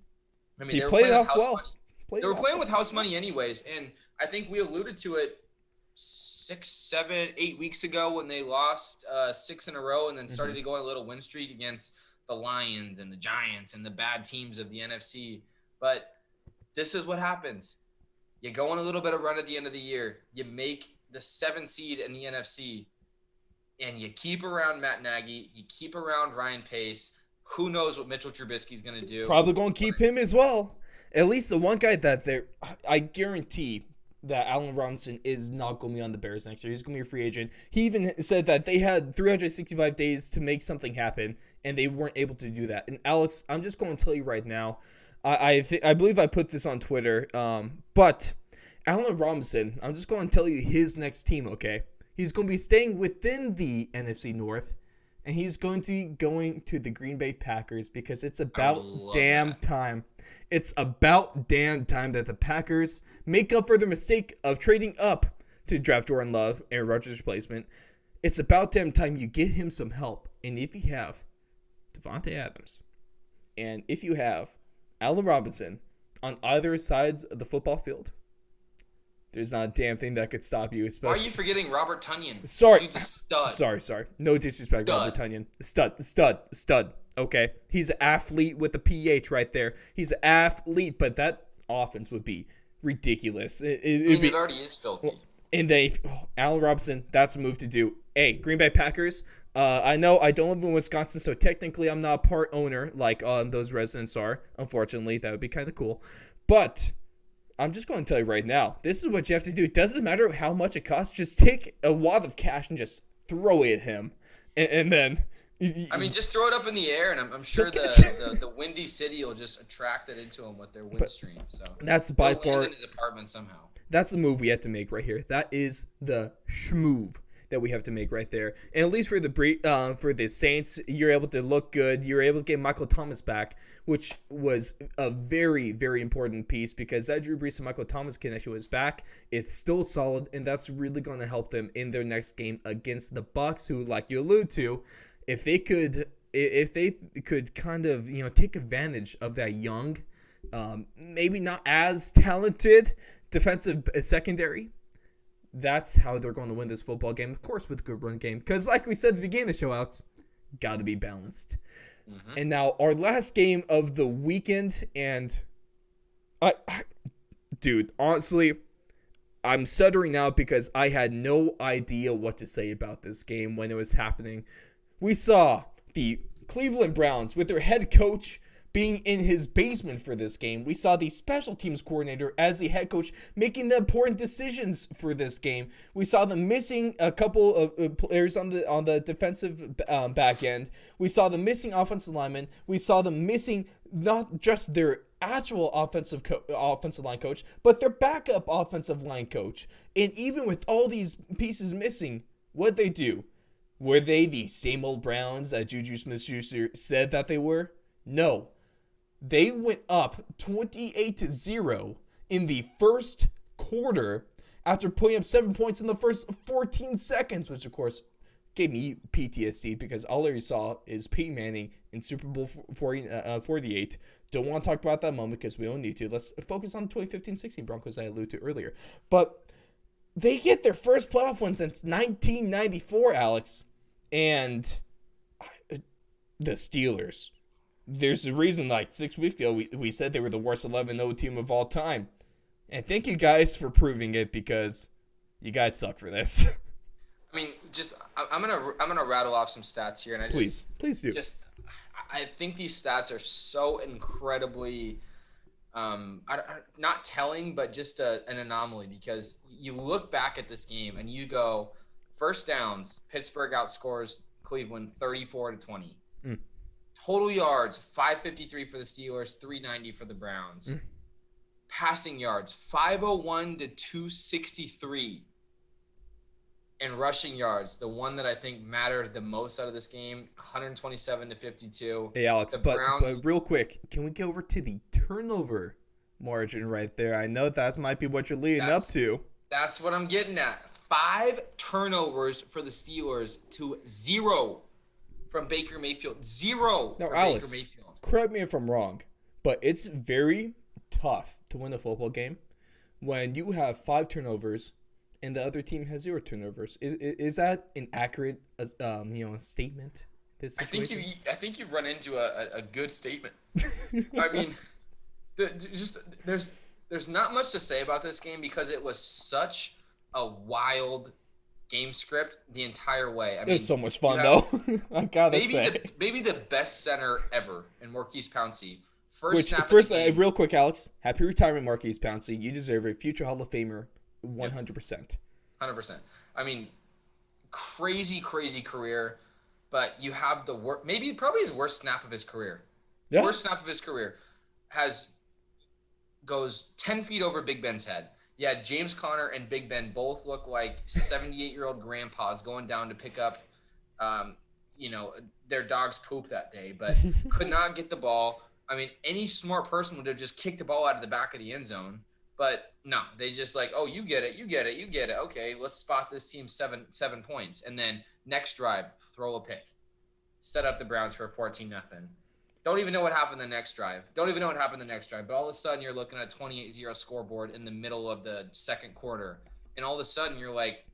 I mean, they were playing with house money. They were playing with house money anyways. And I think we alluded to it 6, 7, 8 weeks ago when they lost 6 in a row and then started to go on a little win streak against the Lions and the Giants and the bad teams of the NFC. But this is what happens. You go on a little bit of run at the end of the year. You make the 7 seed in the NFC, and you keep around Matt Nagy. You keep around Ryan Pace. Who knows what Mitchell Trubisky's going to do? Probably going to keep him as well. At least the one guy that I guarantee that Allen Robinson is not going to be on the Bears next year. He's going to be a free agent. He even said that they had 365 days to make something happen, and they weren't able to do that. And Alex, I'm just going to tell you right now, I believe I put this on Twitter, but Allen Robinson, I'm just going to tell you his next team, okay? He's going to be staying within the NFC North, and he's going to be going to the Green Bay Packers because it's about damn time. It's about damn time that the Packers make up for their mistake of trading up to draft Jordan Love, Aaron Rodgers' replacement. It's about damn time you get him some help. And if you have Devontae Adams, and if you have Allen Robinson on either sides of the football field, there's not a damn thing that could stop you. Why are you forgetting Robert Tonyan? Sorry. He's a stud. Sorry. No disrespect, Robert Tonyan. Stud. Okay. He's an athlete with the PH right there. He's an athlete, but that offense would be ridiculous. It already is filthy. And Allen Robinson, that's a move to do. Hey, Green Bay Packers, I know I don't live in Wisconsin, so technically I'm not a part owner like those residents are. Unfortunately, that would be kind of cool. But I'm just going to tell you right now, this is what you have to do. It doesn't matter how much it costs. Just take a wad of cash and just throw it at him. And then... I mean, just throw it up in the air, and I'm sure the Windy City will just attract it into him with their wind stream. So that's by far... in his apartment somehow. That's the move we have to make right here. That is the schmove that we have to make right there. And at least for the Saints, you're able to look good. You're able to get Michael Thomas back, which was a very, very important piece because that Drew Brees and Michael Thomas connection was back. It's still solid, and that's really going to help them in their next game against the Bucs, who, like you allude to, if they could kind of take advantage of that young, maybe not as talented defensive secondary, that's how they're going to win this football game. Of course, with a good run game. Because like we said at the beginning of the show, Alex, got to be balanced. Mm-hmm. And now our last game of the weekend, and dude, honestly, I'm stuttering now because I had no idea what to say about this game when it was happening. We saw the Cleveland Browns with their head coach being in his basement for this game. We saw the special teams coordinator as the head coach making the important decisions for this game. We saw them missing a couple of players on the defensive back end. We saw them missing offensive linemen. We saw them missing not just their actual offensive line coach, but their backup offensive line coach. And even with all these pieces missing, what'd they do? Were they the same old Browns that Juju Smith-Schuster said that they were? No. They went up 28-0 in the first quarter after putting up 7 points in the first 14 seconds, which, of course, gave me PTSD because all I saw is Peyton Manning in Super Bowl 48. Don't want to talk about that moment because we don't need to. Let's focus on the 2015-16 Broncos I alluded to earlier. But they get their first playoff win since 1994, Alex. And the Steelers. There's a reason, like 6 weeks ago, we said they were the worst 11-0 team of all time. And thank you guys for proving it because you guys suck for this. I mean, I'm gonna rattle off some stats here, and please do. I think these stats are so incredibly, not telling, but just an anomaly because you look back at this game and you go, first downs, Pittsburgh outscores Cleveland 34-20. Total yards, 553 for the Steelers, 390 for the Browns. Passing yards, 501 to 263. And rushing yards, the one that I think mattered the most out of this game, 127 to 52. Hey, Alex, but real quick, can we go over to the turnover margin right there? I know that might be what you're leading up to. That's what I'm getting at. 5 turnovers for the Steelers to 0 from Baker Mayfield. 0 now, for Alex, Baker Mayfield. Correct me if I'm wrong, but it's very tough to win a football game when you have 5 turnovers and the other team has 0 turnovers. Is that an accurate statement? This situation? I think you've run into a good statement. I mean, there's not much to say about this game because it was such a wild game script the entire way. I mean, it was so much fun though. I gotta say, maybe the best center ever in Marquis Pouncey. Real quick, Alex, happy retirement, Marquis Pouncey. You deserve a future Hall of Famer, 100%. 100%. I mean, crazy career, but you have the probably his worst snap of his career. Yeah. Worst snap of his career goes 10 feet over Big Ben's head. Yeah, James Conner and Big Ben both look like 78-year-old grandpas going down to pick up, their dog's poop that day, but could not get the ball. I mean, any smart person would have just kicked the ball out of the back of the end zone. But no, they just like, oh, you get it. Okay, let's spot this team seven points. And then next drive, throw a pick. Set up the Browns for 14-0. Don't even know what happened the next drive. But all of a sudden, you're looking at a 28-0 scoreboard in the middle of the second quarter. And all of a sudden, you're like,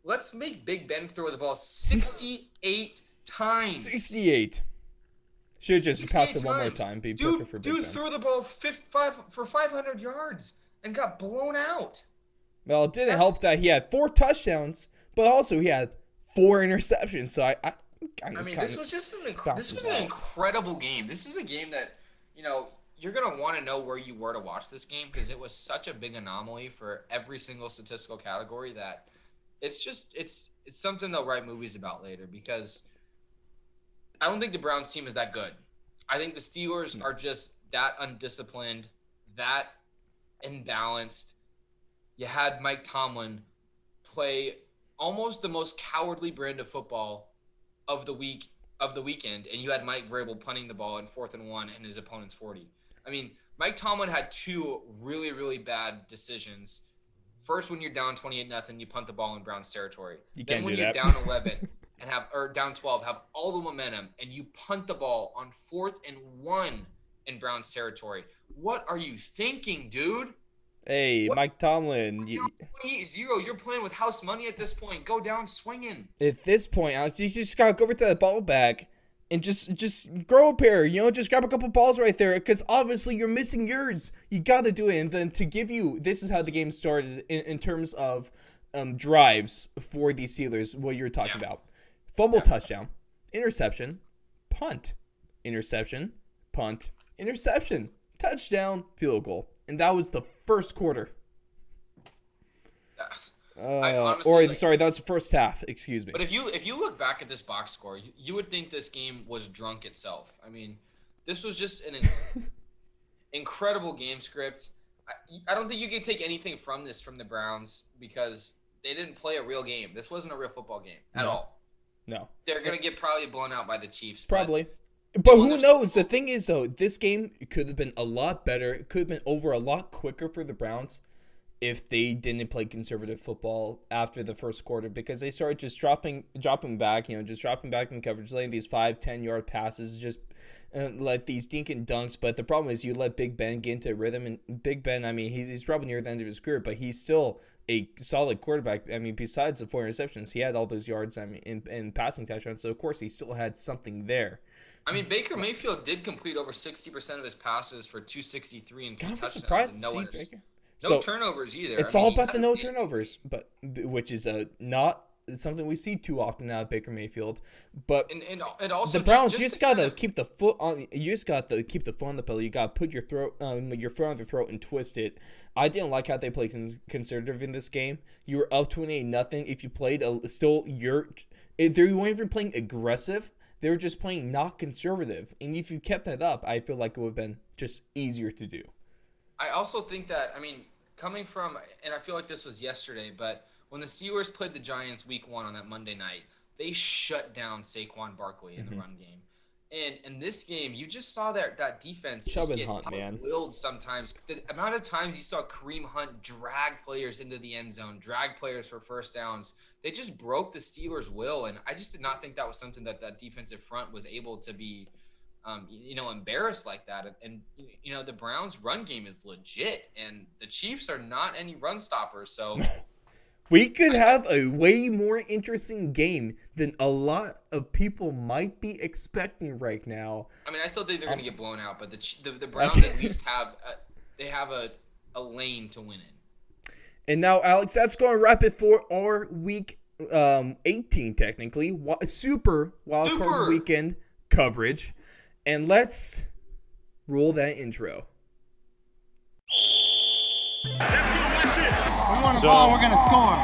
let's make Big Ben throw the ball 68 times. 68. Should have just passed it one more time. Be perfect for Big Ben. Dude threw the ball for 500 yards and got blown out. Well, it didn't help that he had 4 touchdowns, but also he had 4 interceptions. So this was an incredible game. This is a game that, you're going to want to know where you were to watch this game because it was such a big anomaly for every single statistical category that it's something they'll write movies about later because I don't think the Browns team is that good. I think the Steelers are just that undisciplined, that imbalanced. You had Mike Tomlin play almost the most cowardly brand of football of the weekend, and you had Mike Vrabel punting the ball in 4th and 1 in his opponent's 40. I mean, Mike Tomlin had 2 really, really bad decisions. First, when you're down 28-0, you punt the ball in Browns territory. Then when you're down 11 or down 12, have all the momentum, and you punt the ball on 4th and 1 in Browns territory. What are you thinking, dude? Hey, Mike Tomlin. 28-0. You're playing with house money at this point. Go down swinging. At this point, Alex, you just got to go over to that ball bag and just grow a pair. Just grab a couple balls right there because obviously you're missing yours. You got to do it. And then to give you, this is how the game started in terms of drives for the Steelers, what you're talking about. Fumble, touchdown, interception, punt, interception, punt, interception, touchdown, field goal. And that was the first quarter. That was the first half. Excuse me. But if you look back at this box score, you would think this game was drunk itself. I mean, this was just an incredible game script. I don't think you can take anything from the Browns because they didn't play a real game. This wasn't a real football game at all. No. They're going to get probably blown out by the Chiefs. Probably. But who knows? The thing is, though, this game could have been a lot better. It could have been over a lot quicker for the Browns if they didn't play conservative football after the first quarter because they started just dropping back, just dropping back in coverage, letting these 5-10 yard passes, just let these dink and dunks. But the problem is you let Big Ben get into a rhythm, and Big Ben, I mean, he's probably near the end of his career, but he's still a solid quarterback. I mean, besides the 4 interceptions, he had all those yards, in passing touchdowns. So, of course, he still had something there. I mean, Baker Mayfield did complete over 60% of his passes for 263 and 2 touchdowns. I'm surprised to see Baker. No turnovers either. It's all about the no turnovers, but which is not something we see too often now at Baker Mayfield. But and also the Browns, you just gotta keep the foot on. You just got to keep the foot on the pedal. You gotta put your foot on their throat and twist it. I didn't like how they played conservative in this game. You were up 28-0. If you played they weren't even playing aggressive. They were just playing not conservative. And if you kept that up, I feel like it would have been just easier to do. I also think that, coming from, and I feel like this was yesterday, but when the Steelers played the Giants week 1 on that Monday night, they shut down Saquon Barkley in the run game. And in this game, you just saw that defense just get outwilled sometimes. The amount of times you saw Kareem Hunt drag players into the end zone, drag players for first downs, they just broke the Steelers' will. And I just did not think that was something that defensive front was able to be, embarrassed like that. And the Browns' run game is legit, and the Chiefs are not any run stoppers. So we could have a way more interesting game than a lot of people might be expecting right now. I still think they're going to get blown out, but the Browns at least have a lane to win in. And now, Alex, that's going to wrap it for our week 18, technically. Super wildcard weekend coverage. And let's roll that intro. Let's go, that's it. We want the ball, we're going to score.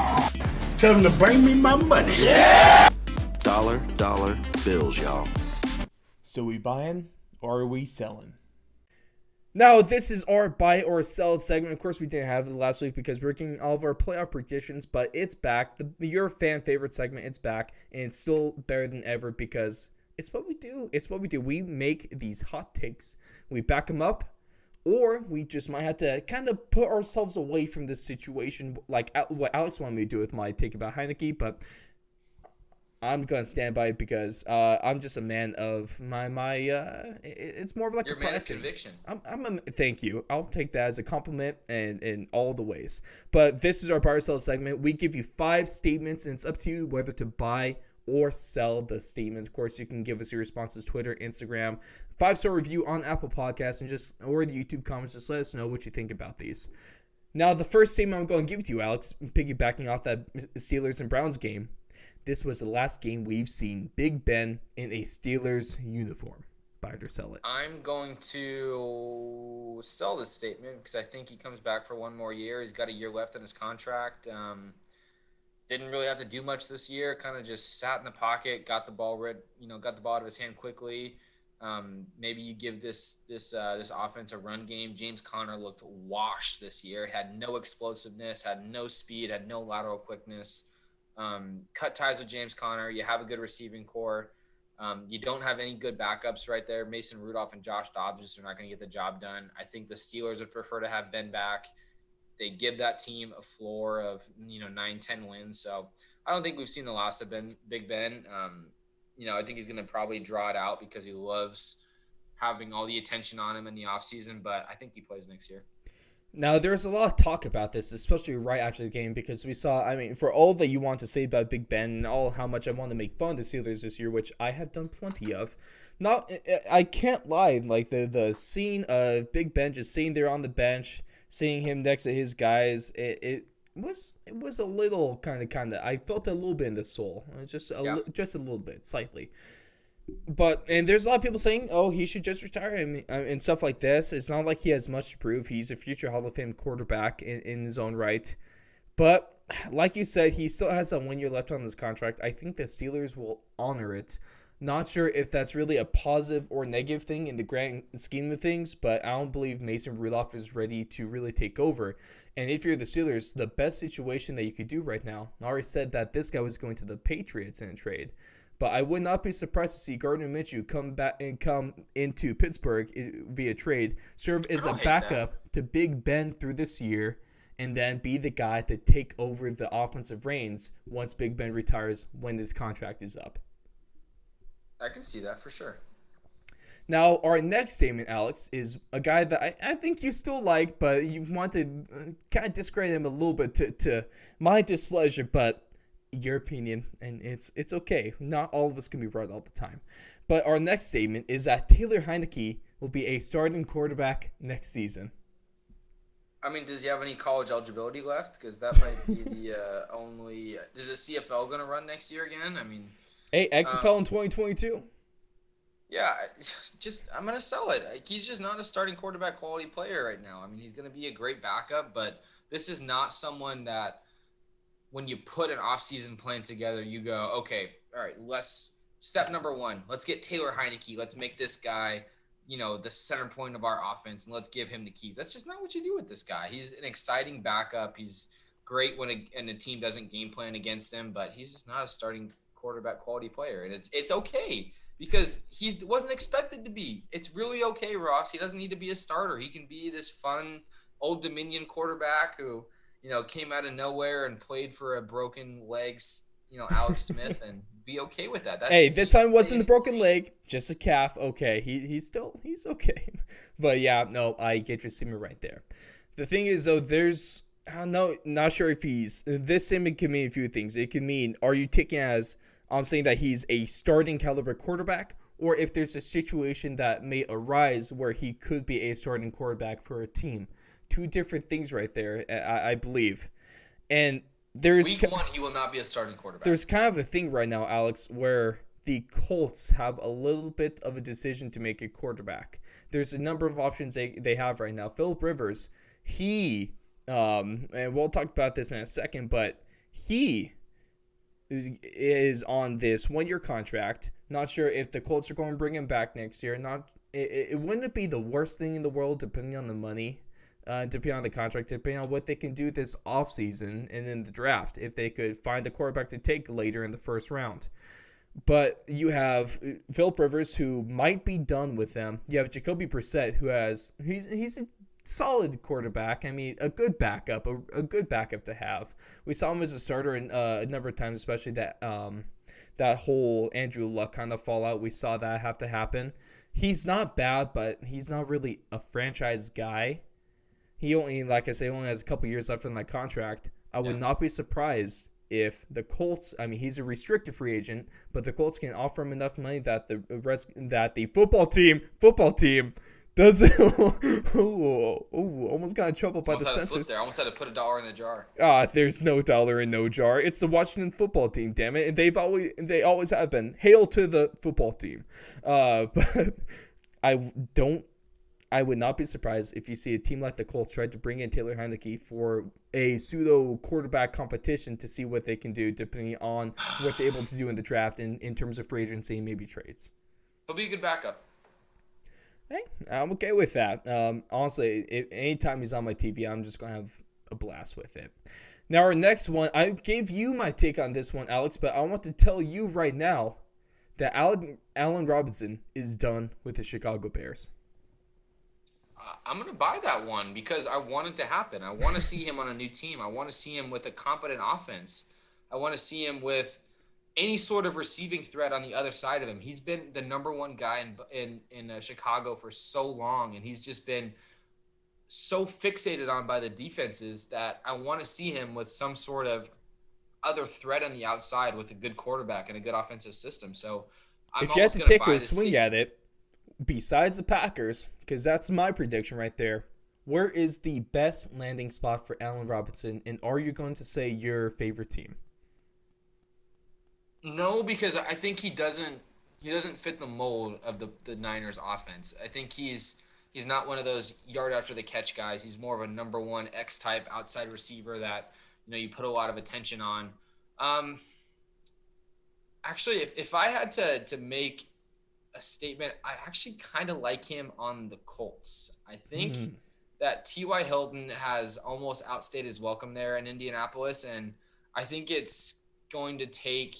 Tell them to bring me my money. Yeah! Dollar bills, y'all. So we buying or are we selling? Now, this is our buy or sell segment. Of course, we didn't have it last week because we're getting all of our playoff predictions, but it's back. Your fan favorite segment, it's back, and it's still better than ever because it's what we do. It's what we do. We make these hot takes. We back them up, or we just might have to kind of put ourselves away from this situation, like what Alex wanted me to do with my take about Heinicke, but I'm going to stand by it because I'm just a man of it's more of like You're a man of conviction. Thank you. I'll take that as a compliment and in all the ways. But this is our buy or sell segment. We give you 5 statements, and it's up to you whether to buy or sell the statement. Of course, you can give us your responses, Twitter, Instagram, 5-star review on Apple Podcasts, and or the YouTube comments. Just let us know what you think about these. Now, the first statement I'm going to give to you, Alex, piggybacking off that Steelers and Browns game. This was the last game we've seen Big Ben in a Steelers uniform. Buy it or sell it. I'm going to sell this statement because I think he comes back for one more year. He's got a year left on his contract. Didn't really have to do much this year. Kind of just sat in the pocket, got the ball out of his hand quickly. Maybe you give this offense a run game. James Conner looked washed this year. Had no explosiveness, had no speed, had no lateral quickness. Cut ties with James Conner. You have a good receiving core. You don't have any good backups right there. Mason Rudolph and Josh Dobbs just are not going to get the job done. I think the Steelers would prefer to have Ben back. They give that team a floor of 9-10 wins. So I don't think we've seen the last of Big Ben. I think he's going to probably draw it out because he loves having all the attention on him in the offseason. But I think he plays next year. Now, there's a lot of talk about this, especially right after the game, because we saw, for all that you want to say about Big Ben and all how much I want to make fun of the Steelers this year, which I have done plenty of, I can't lie, like the scene of Big Ben just sitting there on the bench, seeing him next to his guys, it was a little kind of, I felt a little bit in the soul, just a little bit, slightly. And there's a lot of people saying, oh, he should just retire and stuff like this. It's not like he has much to prove. He's a future Hall of Fame quarterback in his own right. But like you said, he still has 1 year left on his contract. I think the Steelers will honor it. Not sure if that's really a positive or negative thing in the grand scheme of things, but I don't believe Mason Rudolph is ready to really take over. And if you're the Steelers, the best situation that you could do right now, I already said that this guy was going to the Patriots in a trade. But I would not be surprised to see Gardner Minshew come into Pittsburgh via trade, serve as a backup to Big Ben through this year, and then be the guy to take over the offensive reins once Big Ben retires when his contract is up. I can see that for sure. Now, our next statement, Alex, is a guy that I think you still like, but you want to kind of discredit him a little bit to my displeasure, but your opinion, and it's okay. Not all of us can be right all the time. But our next statement is that Taylor Heinicke will be a starting quarterback next season. Does he have any college eligibility left? Because that might be the only. Is the CFL going to run next year again? Hey, XFL in 2022. Yeah, I'm going to sell it. He's just not a starting quarterback quality player right now. He's going to be a great backup, but this is not someone that, when you put an offseason plan together, you go, okay, all right, step number 1, let's get Taylor Heinicke. Let's make this guy, the center point of our offense, and let's give him the keys. That's just not what you do with this guy. He's an exciting backup. He's great when a team doesn't game plan against him, but he's just not a starting quarterback quality player. And it's okay because he wasn't expected to be. It's really okay, Ross. He doesn't need to be a starter. He can be this fun Old Dominion quarterback who – came out of nowhere and played for a broken legs, Alex Smith, and be okay with that. This time wasn't the broken leg, just a calf. Okay, he's okay. But yeah, no, I get your statement right there. The thing is, though, not sure if this statement can mean a few things. It can mean, are you taking as I'm saying that he's a starting caliber quarterback, or if there's a situation that may arise where he could be a starting quarterback for a team. 2 different things right there, I believe. And there's week 1, he will not be a starting quarterback. There's kind of a thing right now, Alex, where the Colts have a little bit of a decision to make a quarterback. There's a number of options they have right now. Phillip Rivers, and we'll talk about this in a second, but he is on this 1-year contract. Not sure if the Colts are going to bring him back next year. it wouldn't be the worst thing in the world depending on the money, depending on the contract, depending on what they can do this offseason and in the draft, if they could find a quarterback to take later in the first round. But you have Philip Rivers, who might be done with them. You have Jacoby Brissett, who he's a solid quarterback. I mean, a good backup, a good backup to have. We saw him as a starter a number of times, especially that whole Andrew Luck kind of fallout. We saw that have to happen. He's not bad, but he's not really a franchise guy. He only, like I say, only has a couple years left on that contract. I would not be surprised if the Colts, I mean, he's a restricted free agent, but the Colts can offer him enough money that the football team does. Almost got in trouble by the censors. I almost had to put $1 in the jar. There's no dollar in no jar. It's the Washington football team, damn it. And they always have been. Hail to the football team. But I would not be surprised if you see a team like the Colts try to bring in Taylor Heinicke for a pseudo quarterback competition to see what they can do, depending on what they're able to do in the draft in terms of free agency and maybe trades. He'll be a good backup. Hey, I'm okay with that. Honestly, anytime he's on my TV, I'm just going to have a blast with it. Now, our next one, I gave you my take on this one, Alex, but I want to tell you right now that Allen Robinson is done with the Chicago Bears. I'm going to buy that one because I want it to happen. I want to see him on a new team. I want to see him with a competent offense. I want to see him with any sort of receiving threat on the other side of him. He's been the number one guy in Chicago for so long, and he's just been so fixated on by the defenses that I want to see him with some sort of other threat on the outside with a good quarterback and a good offensive system. So if you had to take a swing at it, besides the Packers, because that's my prediction right there, where is the best landing spot for Allen Robinson, and are you going to say your favorite team? No, because I think he doesn't fit the mold of the Niners offense. I think he's not one of those yard after the catch guys. He's more of a number one X-type outside receiver that you put a lot of attention on. Actually, if I had to make a statement, I actually kind of like him on the Colts. I think that T.Y. Hilton has almost outstayed his welcome there in Indianapolis, and I think it's going to take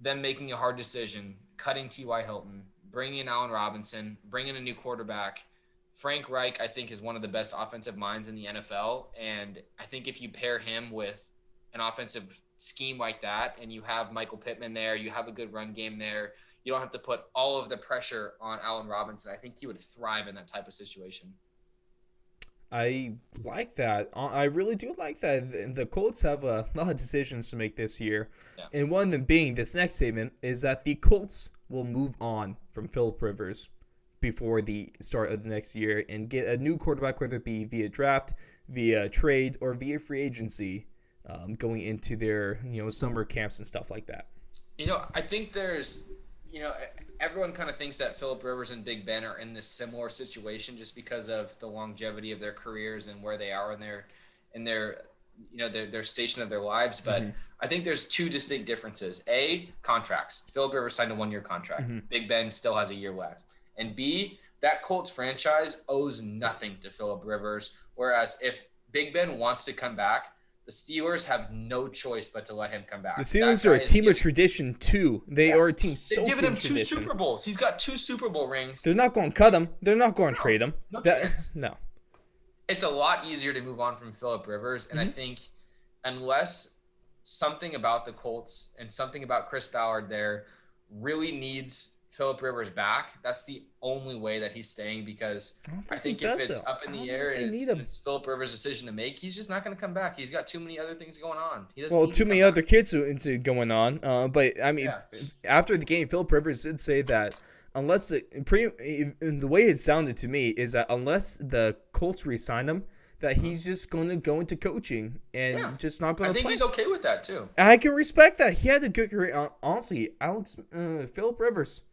them making a hard decision, cutting T.Y. Hilton, bringing in Allen Robinson, bringing a new quarterback. Frank Reich, I think, is one of the best offensive minds in the NFL, and I think if you pair him with an offensive scheme like that, and you have Michael Pittman there, you have a good run game there, you don't have to put all of the pressure on Allen Robinson. I think he would thrive in that type of situation. I like that. I really do like that. The Colts have a lot of decisions to make this year. Yeah. And one of them being this next statement is that the Colts will move on from Philip Rivers before the start of the next year and get a new quarterback, whether it be via draft, via trade, or via free agency, going into their summer camps and stuff like that. I think there's everyone kind of thinks that Philip Rivers and Big Ben are in this similar situation just because of the longevity of their careers and where they are in their station of their lives. But I think there's two distinct differences. A, contracts. Philip Rivers signed a 1-year contract. Big Ben still has a year left. And B, that Colts franchise owes nothing to Philip Rivers. Whereas if Big Ben wants to come back, the Steelers have no choice but to let him come back. The Steelers are a team of tradition, too. They are a team so They've given him 2 Super Bowls. He's got 2 Super Bowl rings. They're not going to cut him. They're not going to trade him. No. It's a lot easier to move on from Philip Rivers, and I think unless something about the Colts and something about Chris Ballard there really needs Philip Rivers back, that's the only way that he's staying, because I think if it's up in the air and it's Philip Rivers' decision to make, he's just not going to come back. He's got too many other things going on. Too many other kids going on. But I mean, after the game, Philip Rivers did say that unless the way it sounded to me is that unless the Colts re-sign him, that he's just going to go into coaching and just not going to play. I think he's okay with that too. I can respect that. He had a good career. Honestly, Philip Rivers,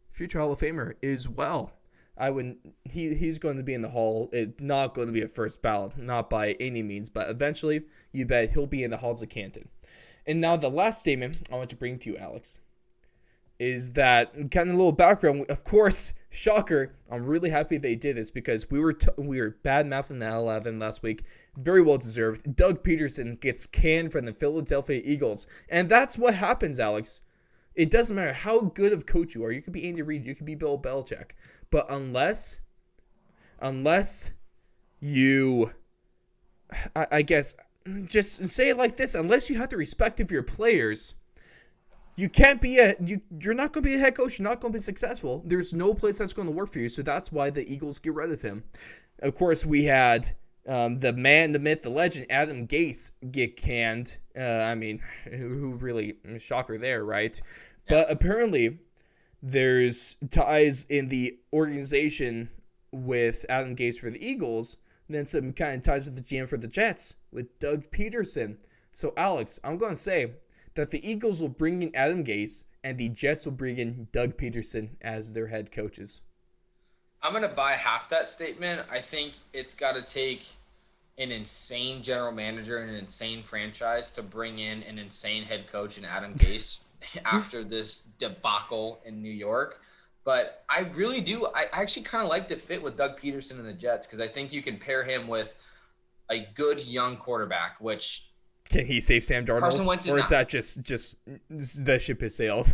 future Hall of Famer as well. He's going to be in the Hall. It's not going to be a first ballot, not by any means, but eventually, you bet he'll be in the halls of Canton. And now the last statement I want to bring to you, Alex, is that kind of a little background. Of course, shocker, I'm really happy they did this because we were bad mouthing the 11 last week. Very well deserved. Doug Peterson gets canned from the Philadelphia Eagles. And that's what happens, Alex. It doesn't matter how good of coach you are. You could be Andy Reid. You could be Bill Belichick. But unless you, I guess, just say it like this. Unless you have the respect of your players, you can't be you're not going to be a head coach. You're not going to be successful. There's no place that's going to work for you. So that's why the Eagles get rid of him. Of course, we had the man, the myth, the legend, Adam Gase get canned. Who really, shocker there, right? Yeah. But apparently there's ties in the organization with Adam Gase for the Eagles, and then some kind of ties with the GM for the Jets with Doug Peterson. So, Alex, I'm going to say that the Eagles will bring in Adam Gase and the Jets will bring in Doug Peterson as their head coaches. I'm going to buy half that statement. I think it's got to take an insane general manager and an insane franchise to bring in an insane head coach in Adam Gase after this debacle in New York. But I really do. I actually kind of like the fit with Doug Peterson and the Jets because I think you can pair him with a good young quarterback, which – can he save Sam Darnold? Carson Wentz is that just the ship has sailed?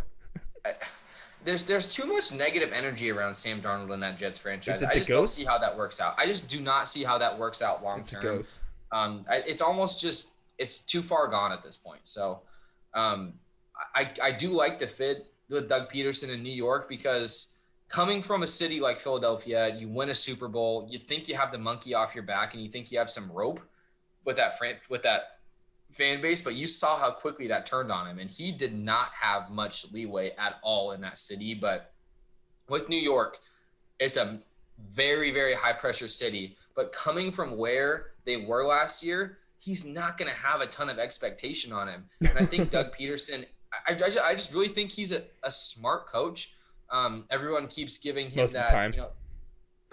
There's too much negative energy around Sam Darnold in that Jets franchise. I just ghost? don't see how that works out. I just do not see how that works out long term. It's a ghost. It's almost just it's too far gone at this point. So I do like the fit with Doug Peterson in New York because coming from a city like Philadelphia, you win a Super Bowl, you think you have the monkey off your back and you think you have some rope with that fan base, but you saw how quickly that turned on him, and he did not have much leeway at all in that city. But with New York, it's a very, very high-pressure city, but coming from where they were last year, he's not going to have a ton of expectation on him. And I think Doug Peterson, I just really think he's a smart coach. Everyone keeps giving him most that. Of the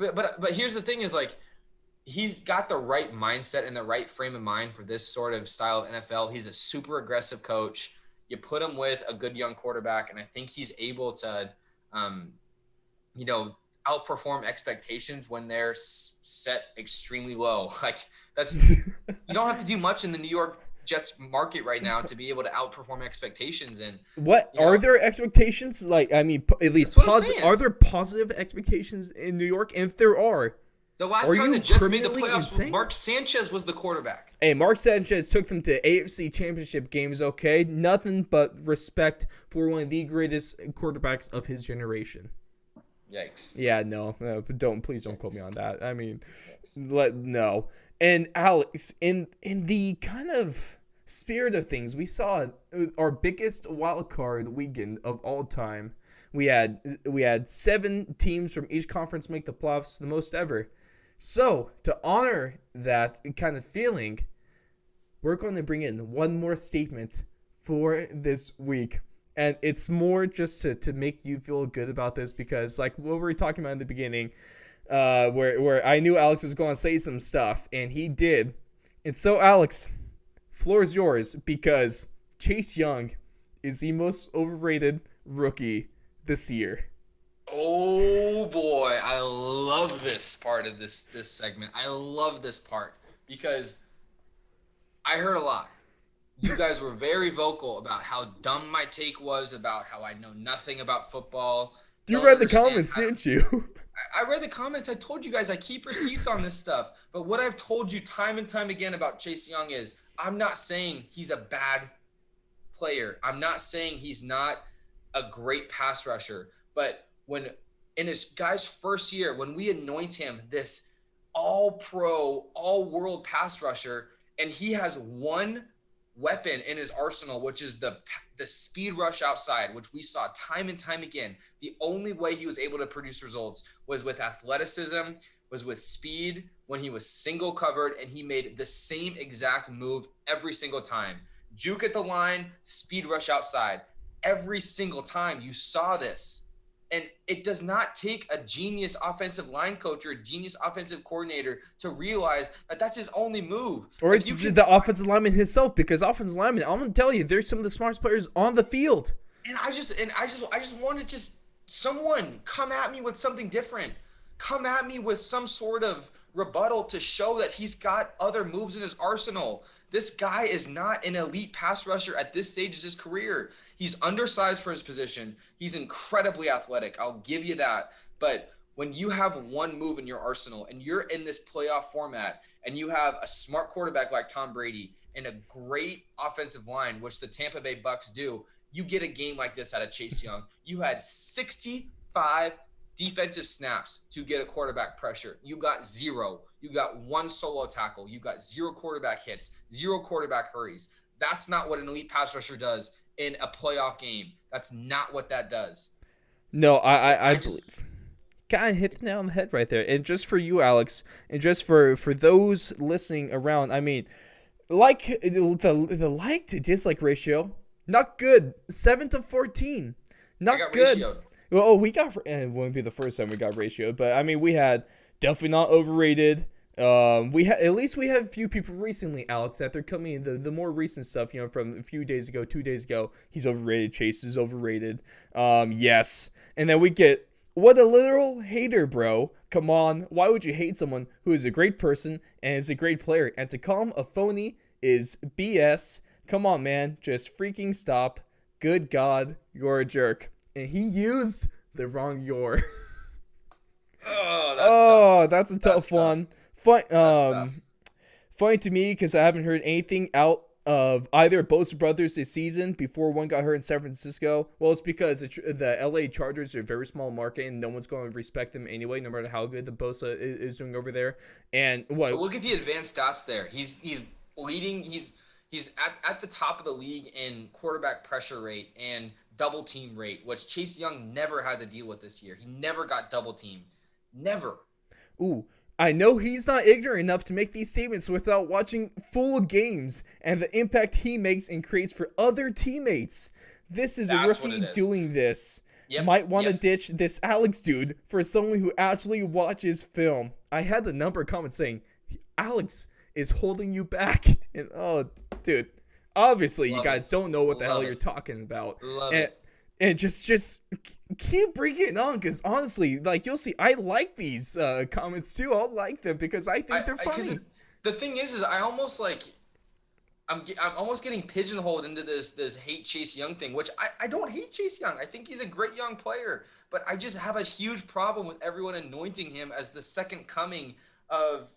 time. But here's the thing is, like, he's got the right mindset and the right frame of mind for this sort of style of NFL. He's a super aggressive coach. You put him with a good young quarterback, and I think he's able to, outperform expectations when they're set extremely low. Like you don't have to do much in the New York Jets market right now to be able to outperform expectations. And are there expectations? Like, I mean, at least positive. Are there positive expectations in New York? And if there are. The last time the Jets made the playoffs, Mark Sanchez was the quarterback. Hey, Mark Sanchez took them to AFC Championship games, okay? Nothing but respect for one of the greatest quarterbacks of his generation. Yikes. Yeah, no, please don't quote me on that. I mean, no. And Alex, in the kind of spirit of things, we saw our biggest wild card weekend of all time. We had 7 teams from each conference make the playoffs, the most ever. So, to honor that kind of feeling, we're going to bring in one more statement for this week. And it's more just to make you feel good about this because, like what we were talking about in the beginning, where I knew Alex was going to say some stuff, and he did. And so, Alex, floor is yours because Chase Young is the most overrated rookie this year. Oh boy, I love this part of this segment. I love this part because I heard a lot. You guys were very vocal about how dumb my take was, about how I know nothing about football. You read the comments, didn't you? I read the comments. I told you guys I keep receipts on this stuff. But what I've told you time and time again about Chase Young is I'm not saying he's a bad player. I'm not saying he's not a great pass rusher. But when in his guy's first year, when we anoint him this all-pro, all-world pass rusher, and he has one weapon in his arsenal, which is the speed rush outside, which we saw time and time again. The only way he was able to produce results was with athleticism, was with speed, when he was single covered, and he made the same exact move every single time. Juke at the line, speed rush outside. Every single time you saw this. And it does not take a genius offensive line coach or a genius offensive coordinator to realize that that's his only move. Or the offensive lineman himself, because offensive linemen, I'm going to tell you, they're some of the smartest players on the field. And I just want to just someone come at me with something different. Come at me with some sort of rebuttal to show that he's got other moves in his arsenal. This guy is not an elite pass rusher at this stage of his career. He's undersized for his position. He's incredibly athletic. I'll give you that. But when you have one move in your arsenal and you're in this playoff format and you have a smart quarterback like Tom Brady and a great offensive line, which the Tampa Bay Bucks do, you get a game like this out of Chase Young. You had 65 defensive snaps to get a quarterback pressure. You got 0. You got 1 solo tackle. You got 0 quarterback hits, 0 quarterback hurries. That's not what an elite pass rusher does in a playoff game. That's not what that does. No, I believe. Kind of hit the nail on the head right there. And just for you, Alex, and just for those listening around, I mean, like the like to dislike ratio, not good. 7-14, not good. Ratioed. Well, we got. It wouldn't be the first time we got ratioed, but I mean, we had definitely not overrated. We had at least we had a few people recently, Alex, that they're coming the more recent stuff, from a few days ago, 2 days ago. He's overrated. Chase is overrated. Yes, and then we get. What a literal hater, bro. Come on. Why would you hate someone who is a great person and is a great player? And to call him a phony is BS. Come on, man. Just freaking stop. Good God, you're a jerk. And he used the wrong your. That's a tough one. Funny to me because I haven't heard anything out of either of Bosa brothers this season before one got hurt in San Francisco. Well, it's because the LA Chargers are a very small market and no one's going to respect them anyway, no matter how good the Bosa is doing over there. And what? Look at the advanced stats there. He's leading. He's at the top of the league in quarterback pressure rate and double team rate, which Chase Young never had to deal with this year. He never got double teamed. Never. Ooh. I know he's not ignorant enough to make these statements without watching full games and the impact he makes and creates for other teammates. This is a rookie doing this. Might want to ditch this Alex dude for someone who actually watches film. I had the number of comments saying, Alex is holding you back. And oh, dude, obviously you guys don't know what the hell you're talking about. And just keep bringing it on, because honestly, like, you'll see, I like these comments too. I'll like them because I think they're funny. The thing is I almost I'm almost getting pigeonholed into this hate Chase Young thing, which I don't hate Chase Young. I think he's a great young player, but I just have a huge problem with everyone anointing him as the second coming of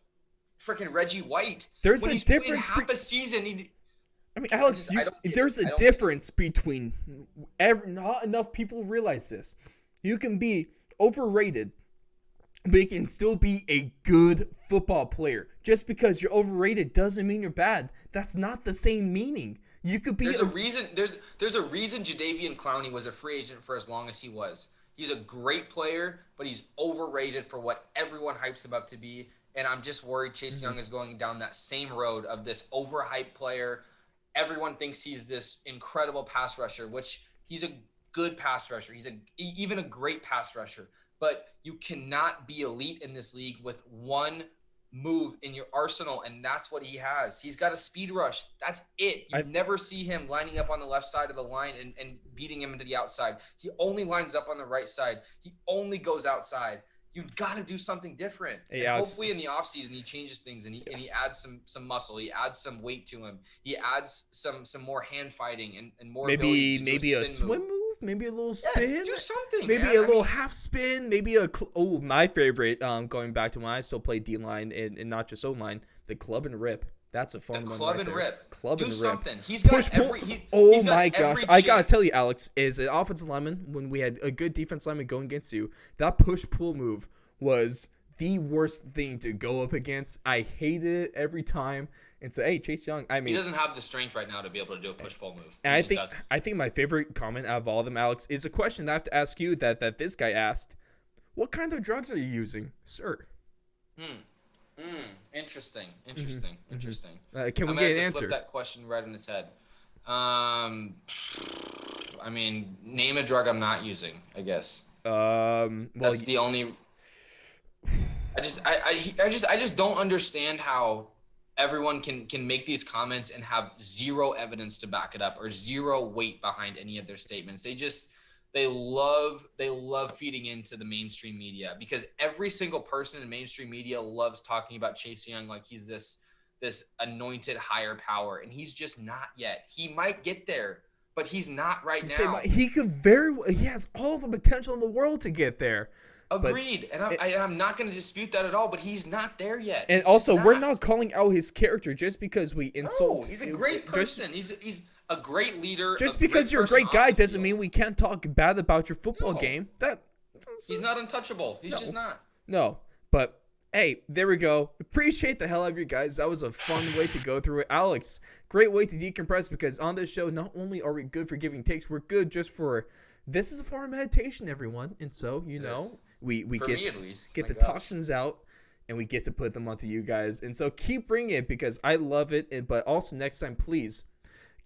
freaking Reggie White. There's a difference. Half a season. I mean, Alex, there's a difference between not enough people realize this. You can be overrated, but you can still be a good football player. Just because you're overrated doesn't mean you're bad. That's not the same meaning. You could be. There's a reason Jadeveon Clowney was a free agent for as long as he was. He's a great player, but he's overrated for what everyone hypes him up to be. And I'm just worried Chase Young is going down that same road of this overhyped player. Everyone thinks he's this incredible pass rusher, which he's a good pass rusher. He's even a great pass rusher. But you cannot be elite in this league with one move in your arsenal, and that's what he has. He's got a speed rush. That's it. You never see him lining up on the left side of the line and beating him into the outside. He only lines up on the right side. He only goes outside. You got to do something different. Hey, hopefully in the offseason he changes things and he adds some muscle. He adds some weight to him. He adds some more hand fighting and more maybe a swim move, maybe a little spin. Yeah, do something. Maybe a little half spin, maybe my favorite going back to when I still played D-line and not just O-line, the club and rip. That's a fun one. Club right and there. Rip. Club do and rip. Something. He's got oh my gosh. I got to tell you, Alex, as an offensive lineman, when we had a good defense lineman going against you, that push-pull move was the worst thing to go up against. I hated it every time. And so, hey, Chase Young, I mean, he doesn't have the strength right now to be able to do a push-pull move. And I think my favorite comment out of all of them, Alex, is a question that I have to ask you that this guy asked. What kind of drugs are you using, sir? Interesting. Can we get an answer? Flip that question right in his head. I mean, name a drug I'm not using, I guess. That's the only. I just don't understand how everyone can make these comments and have zero evidence to back it up or zero weight behind any of their statements. they love feeding into the mainstream media, because every single person in mainstream media loves talking about Chase Young like he's this anointed higher power, and he's just not yet. He might get there, but he's not right now. He has all the potential in the world to get there. Agreed, and I'm not going to dispute that at all, but he's not there yet. And also, we're not calling out his character just because we insult. No, he's a great person. He's a great leader. Just because you're a great guy doesn't mean we can't talk bad about your football game. He's not untouchable. He's just not. No, but hey, there we go. Appreciate the hell out of you guys. That was a fun way to go through it. Alex, great way to decompress, because on this show, not only are we good for giving takes, we're good just for, this is a form of meditation, everyone. And so, we get the toxins out, and we get to put them onto you guys. And so keep bringing it, because I love it. But also next time, please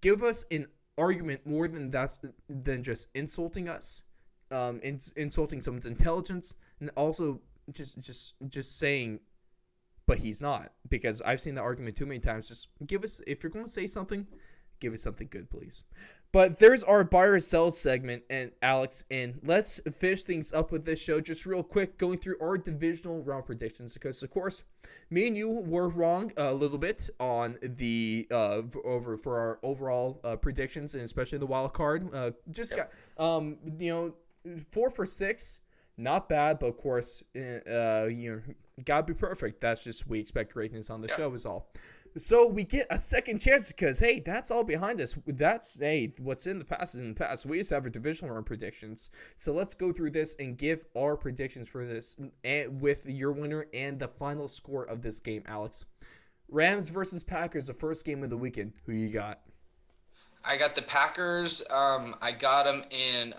give us an argument more than just insulting us, insulting someone's intelligence, and also just saying, but he's not, because I've seen that argument too many times. Just give us, if you're going to say something, give us something good, please. But there's our buy or sell segment, and Alex, and let's finish things up with this show just real quick, going through our divisional round predictions, because of course me and you were wrong a little bit on the for our overall predictions, and especially the wild card. Got 4 for 6. Not bad, but of course, gotta be perfect. That's just, we expect greatness on the show is all. So we get a second chance, because, hey, that's all behind us. What's in the past is in the past. We just have our divisional round predictions. So let's go through this and give our predictions for this, and with your winner and the final score of this game, Alex. Rams versus Packers, the first game of the weekend. Who you got? I got the Packers. I got them in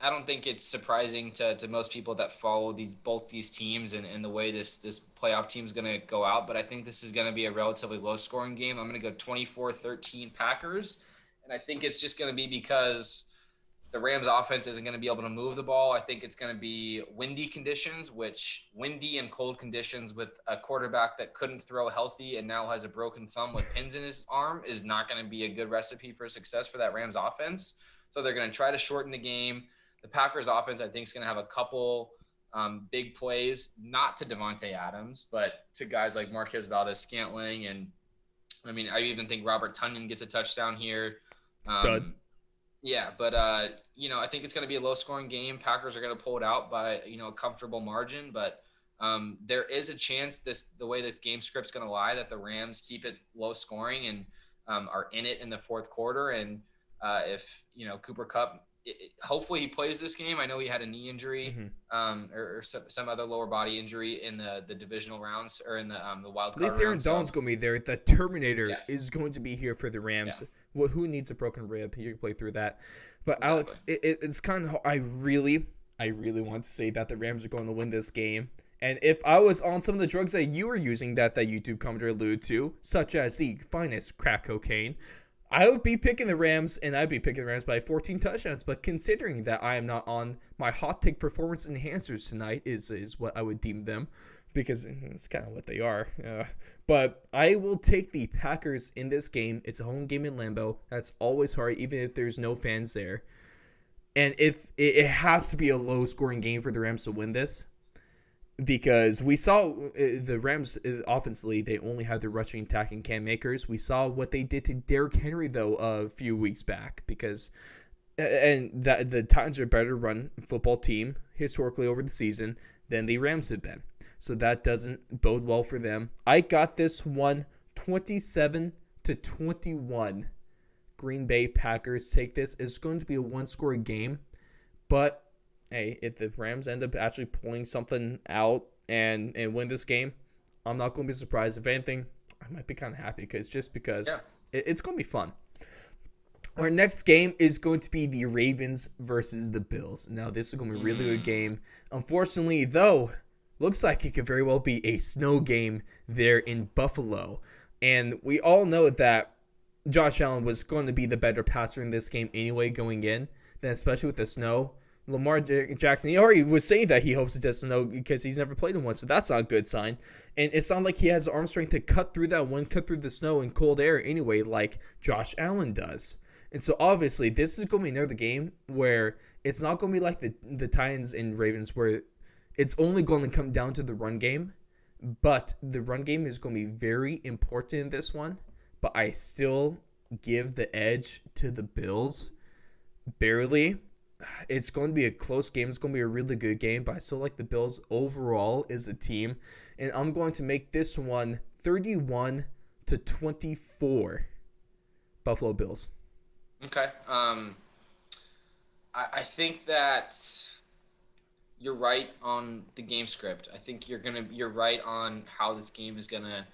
I don't think it's surprising to most people that follow both these teams and the way this playoff team is going to go out. But I think this is going to be a relatively low-scoring game. I'm going to go 24-13 Packers. And I think it's just going to be because the Rams offense isn't going to be able to move the ball. I think it's going to be windy conditions, which windy and cold conditions with a quarterback that couldn't throw healthy and now has a broken thumb with pins in his arm is not going to be a good recipe for success for that Rams offense. So they're going to try to shorten the game. The Packers offense, I think, is going to have a couple big plays, not to Devontae Adams, but to guys like Marquez Valdes-Scantling. And, I even think Robert Tonyan gets a touchdown here. Stud. Yeah, but, I think it's going to be a low-scoring game. Packers are going to pull it out by, a comfortable margin. But there is a chance the way this game script's going to lie, that the Rams keep it low-scoring and are in it in the fourth quarter. And if, Cooper Kupp, hopefully he plays this game. I know he had a knee injury or some other lower body injury in the divisional rounds, or in the wild card. At least Aaron Donald's going to be there. The Terminator is going to be here for the Rams. Yeah. Well, who needs a broken rib? You can play through that. But exactly. Alex, it's kind of, I really want to say that the Rams are going to win this game. And if I was on some of the drugs that you were using that YouTube commenter alluded to, such as the finest crack cocaine, I would be picking the Rams, and I'd be picking the Rams by 14 touchdowns. But considering that I am not on my hot take performance enhancers tonight, is what I would deem them, because it's kind of what they are. But I will take the Packers in this game. It's a home game in Lambeau. That's always hard, even if there's no fans there. And if it has to be a low-scoring game for the Rams to win this, because we saw the Rams offensively, they only have the rushing attack and Cam Akers. We saw what they did to Derrick Henry, though, a few weeks back, because and that the Titans are a better run football team historically over the season than the Rams have been. So that doesn't bode well for them. I got this one 27-21. Green Bay Packers take this. It's going to be a one-score game, but hey, if the Rams end up actually pulling something out and win this game, I'm not going to be surprised. If anything, I might be kind of happy because it's going to be fun. Our next game is going to be the Ravens versus the Bills. Now, this is going to be a really good game. Unfortunately, though, looks like it could very well be a snow game there in Buffalo. And we all know that Josh Allen was going to be the better passer in this game anyway going in, then especially with the snow. Lamar Jackson, he already was saying that he hopes it doesn't snow because he's never played in one, so that's not a good sign. And it's not like he has the arm strength to cut through the snow and cold air anyway like Josh Allen does. And so obviously this is going to be another game where it's not going to be like the Titans and Ravens where it's only going to come down to the run game. But the run game is going to be very important in this one. But I still give the edge to the Bills barely. It's going to be a close game. It's going to be a really good game. But I still like the Bills overall as a team. And I'm going to make this one 31-24 Buffalo Bills. Okay. I think that you're right on the game script. I think you're right on how this game is gonna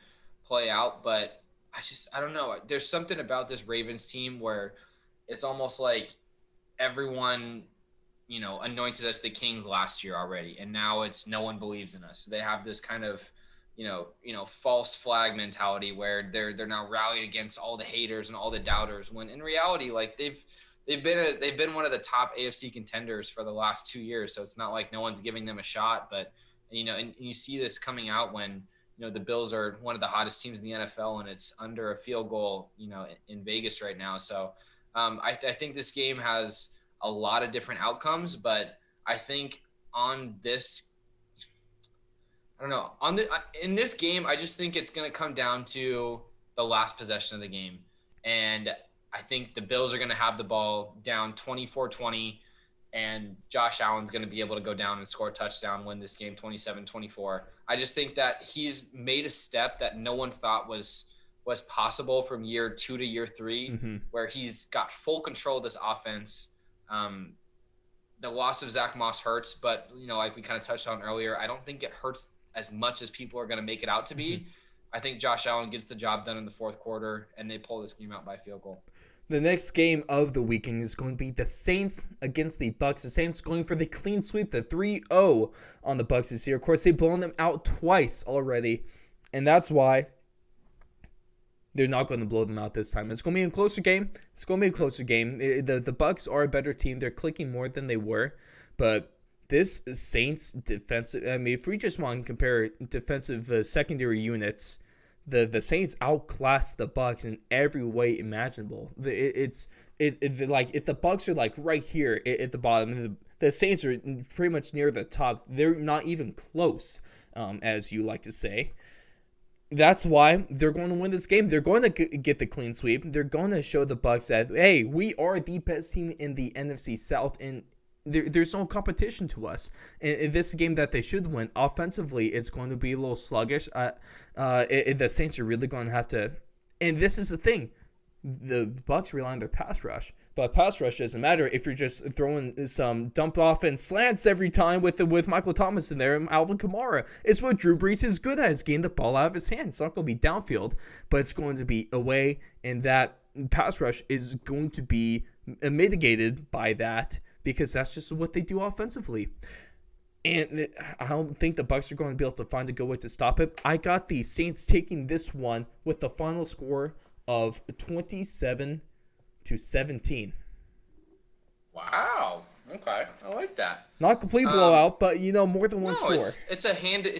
play out, but I don't know. There's something about this Ravens team where it's almost like everyone, anointed us the Kings last year already, and now it's no one believes in us. They have this kind of, false flag mentality where they're now rallying against all the haters and all the doubters. When in reality, like they've been one of the top AFC contenders for the last 2 years. So it's not like no one's giving them a shot, but and you see this coming out when, the Bills are one of the hottest teams in the NFL and it's under a field goal, in Vegas right now. So I think this game has a lot of different outcomes, but I think on this, I don't know, in this game, I just think it's going to come down to the last possession of the game. And I think the Bills are going to have the ball down 24-20, and Josh Allen's going to be able to go down and score a touchdown, win this game 27-24. I just think that he's made a step that no one thought was possible from year 2 to year 3, where he's got full control of this offense. The loss of Zach Moss hurts, but, like we kind of touched on earlier, I don't think it hurts as much as people are going to make it out to be. I think Josh Allen gets the job done in the fourth quarter, and they pull this game out by field goal. The next game of the weekend is going to be the Saints against the Bucs. The Saints going for the clean sweep, the 3-0 on the Bucs this year. Of course, they've blown them out twice already, and that's why they're not going to blow them out this time. It's going to be a closer game. It's going to be a closer game. The Bucs are a better team. They're clicking more than they were, but this Saints defensive, if we just want to compare defensive secondary units, the Saints outclass the Bucs in every way imaginable. If the Bucs are like right here at the bottom, the Saints are pretty much near the top. They're not even close, as you like to say. That's why they're going to win this game. They're going to get the clean sweep. They're going to show the Bucs that, hey, we are the best team in the NFC South, and there's no competition to us. In this game that they should win, offensively, it's going to be a little sluggish. The Saints are really going to have to, and this is the thing, the Bucs rely on their pass rush, but pass rush doesn't matter if you're just throwing some dump off and slants every time with Michael Thomas in there and Alvin Kamara. It's what Drew Brees is good at, is getting the ball out of his hands. It's not going to be downfield, but it's going to be away, and that pass rush is going to be mitigated by that, because that's just what they do offensively. And I don't think the Bucs are going to be able to find a good way to stop it. I got the Saints taking this one with the final score of 27-17. Wow. Okay. I like that. Not complete blowout, but more than one score. It's a handle.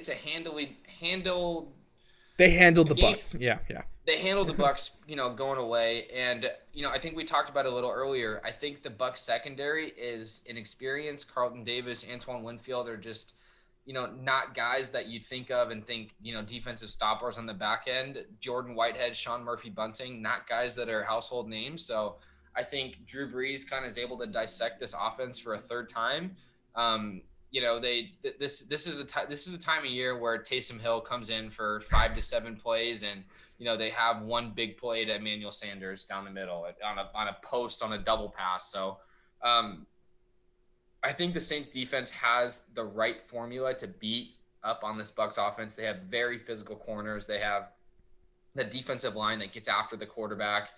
They handled the Bucs. Yeah. They handled the Bucs, going away. And, I think we talked about it a little earlier. I think the Bucs secondary is inexperienced. Carlton Davis, Antoine Winfield are just, not guys that you'd think of and think, defensive stoppers on the back end. Jordan Whitehead, Sean Murphy-Bunting, not guys that are household names. So I think Drew Brees kind of is able to dissect this offense for a third time. This is the time of year where Taysom Hill comes in for 5 to 7 plays, and they have one big play to Emmanuel Sanders down the middle on a post on a double pass. So I think the Saints defense has the right formula to beat up on this Bucs offense. They have very physical corners. They have the defensive line that gets after the quarterback.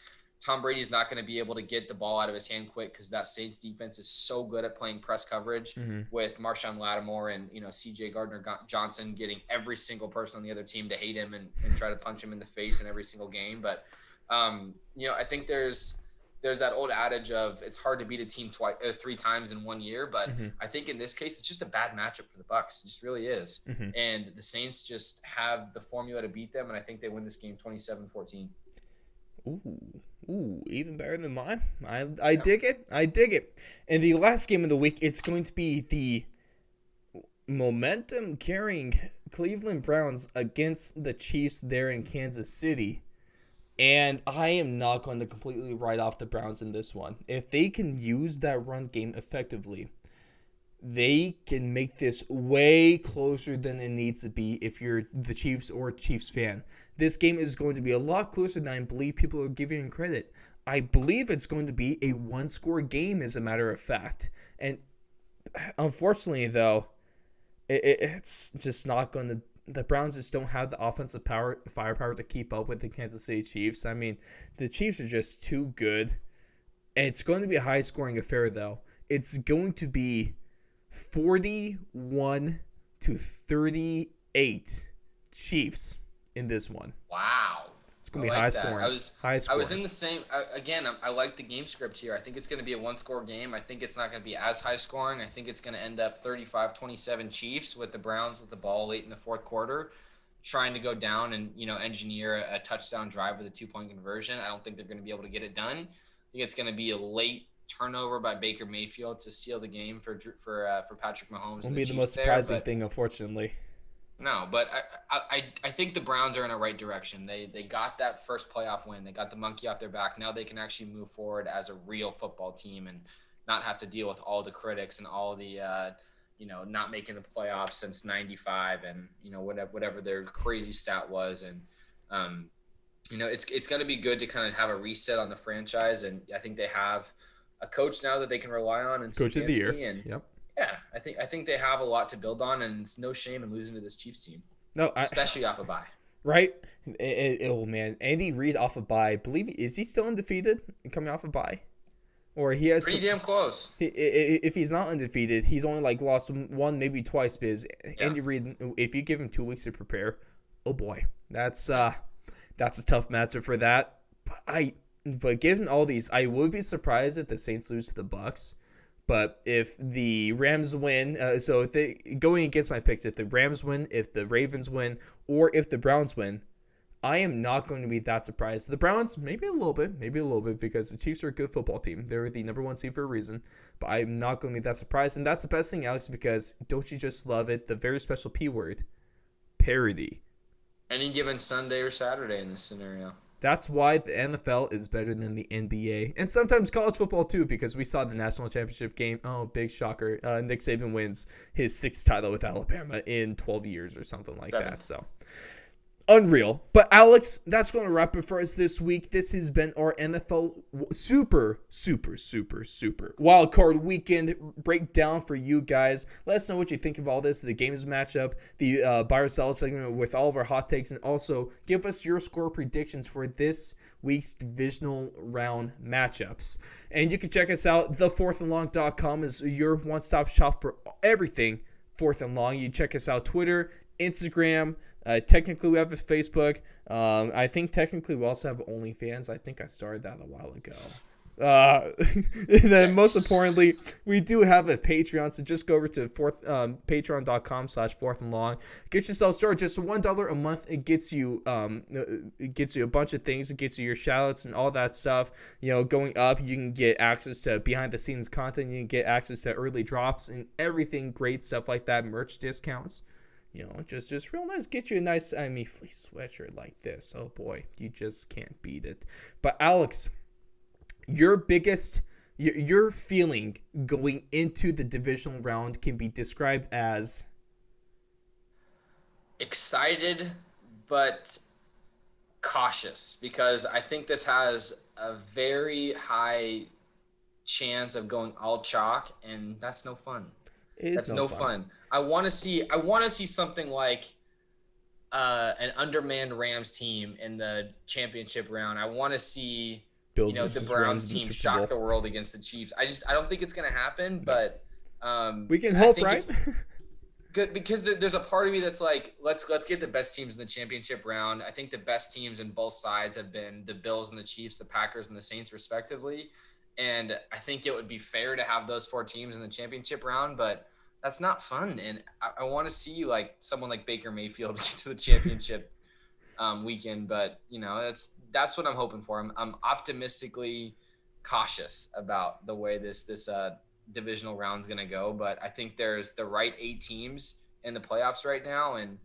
Tom Brady's not going to be able to get the ball out of his hand quick because that Saints defense is so good at playing press coverage with Marshawn Lattimore and, C.J. Gardner-Johnson getting every single person on the other team to hate him and try to punch him in the face in every single game. But, I think there's that old adage of it's hard to beat a team 3 times in 1 year. But I think in this case, it's just a bad matchup for the Bucs. It just really is. And the Saints just have the formula to beat them. And I think they win this game 27-14. Ooh. Ooh, even better than mine. I dig it. I dig it. And the last game of the week, it's going to be the momentum carrying Cleveland Browns against the Chiefs there in Kansas City. And I am not going to completely write off the Browns in this one. If they can use that run game effectively, they can make this way closer than it needs to be if you're the Chiefs or Chiefs fan. This game is going to be a lot closer than I believe people are giving it credit. I believe it's going to be a one-score game, as a matter of fact. And unfortunately, though, it's just not going to. The Browns just don't have the offensive firepower to keep up with the Kansas City Chiefs. I mean, the Chiefs are just too good. And it's going to be a high-scoring affair, though. It's going to be 41-38 Chiefs in this one. Wow. It's going to be high scoring. I was in the same again, I like the game script here. I think it's going to be a one-score game. I think it's not going to be as high scoring. I think it's going to end up 35-27 Chiefs with the Browns with the ball late in the fourth quarter trying to go down and, engineer a touchdown drive with a 2-point conversion. I don't think they're going to be able to get it done. I think it's going to be a late turnover by Baker Mayfield to seal the game for Patrick Mahomes. Won't be the most surprising thing, unfortunately. No, but I think the Browns are in the right direction. They got that first playoff win. They got the monkey off their back. Now they can actually move forward as a real football team and not have to deal with all the critics and all the not making the playoffs since '95 and whatever their crazy stat was. And it's going to be good to kind of have a reset on the franchise. And I think they have a coach now that they can rely on and Coach of the Year. And, yep. Yeah, I think they have a lot to build on, and it's no shame in losing to this Chiefs team. No, especially off a bye. Right? Oh man, Andy Reid off a bye. Is he still undefeated coming off a bye, or he has pretty damn close? If he's not undefeated, he's only lost one, maybe twice. Because Andy Reid, if you give him 2 weeks to prepare, oh boy, that's a tough matchup for that. But given all these, I would be surprised if the Saints lose to the Bucs. But if the Rams win, going against my picks, if the Rams win, if the Ravens win, or if the Browns win, I am not going to be that surprised. The Browns, maybe a little bit, because the Chiefs are a good football team. They're the number one seed for a reason. But I'm not going to be that surprised. And that's the best thing, Alex, because don't you just love it? The very special P word, parity. Any given Sunday or Saturday in this scenario. That's why the NFL is better than the NBA. And sometimes college football, too, because we saw the national championship game. Oh, big shocker. Nick Saban wins his 6th title with Alabama in 12 years or something like that. So, unreal. But, Alex, that's going to wrap it for us this week. This has been our NFL super wild card weekend breakdown for you guys. Let us know what you think of all this, the games matchup, the buy or sell segment with all of our hot takes, and also give us your score predictions for this week's divisional round matchups. And you can check us out. TheFourthAndLong.com is your one-stop shop for everything Fourth and Long. You check us out Twitter, Instagram. Technically, we have a Facebook. I think technically we also have OnlyFans. I think I started that a while ago. And then most importantly, we do have a Patreon. So just go over to patreon.com/fourthandlong. Get yourself started. Just $1 a month. It gets you a bunch of things. It gets you your shoutouts and all that stuff. Going up, you can get access to behind the scenes content. You can get access to early drops and everything great stuff like that. Merch discounts. Just real nice. Get you a nice, fleece sweatshirt like this. Oh boy, you just can't beat it. But Alex, your feeling going into the divisional round can be described as excited, but cautious, because I think this has a very high chance of going all chalk, and that's no fun. That's no fun. I want to see something like an undermanned Rams team in the championship round. I want to see the Browns team shock the world against the Chiefs. I don't think it's going to happen, but we can hope, right? Good, because there's a part of me that's like, let's get the best teams in the championship round. I think the best teams in both sides have been the Bills and the Chiefs, the Packers and the Saints, respectively. And I think it would be fair to have those 4 teams in the championship round, but that's not fun. And I want to see someone like Baker Mayfield get to the championship weekend. But that's what I'm hoping for. I'm optimistically cautious about the way this divisional round is going to go. But I think there's the right 8 teams in the playoffs right now, and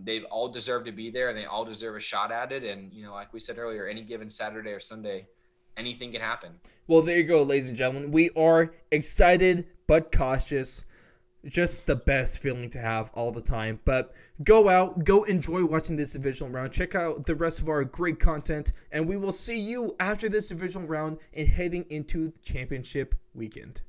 they've all deserved to be there, and they all deserve a shot at it. And like we said earlier, any given Saturday or Sunday, anything can happen. Well, there you go, ladies and gentlemen. We are excited but cautious. Just the best feeling to have all the time. But go out, go enjoy watching this divisional round. Check out the rest of our great content, and we will see you after this divisional round and heading into the championship weekend.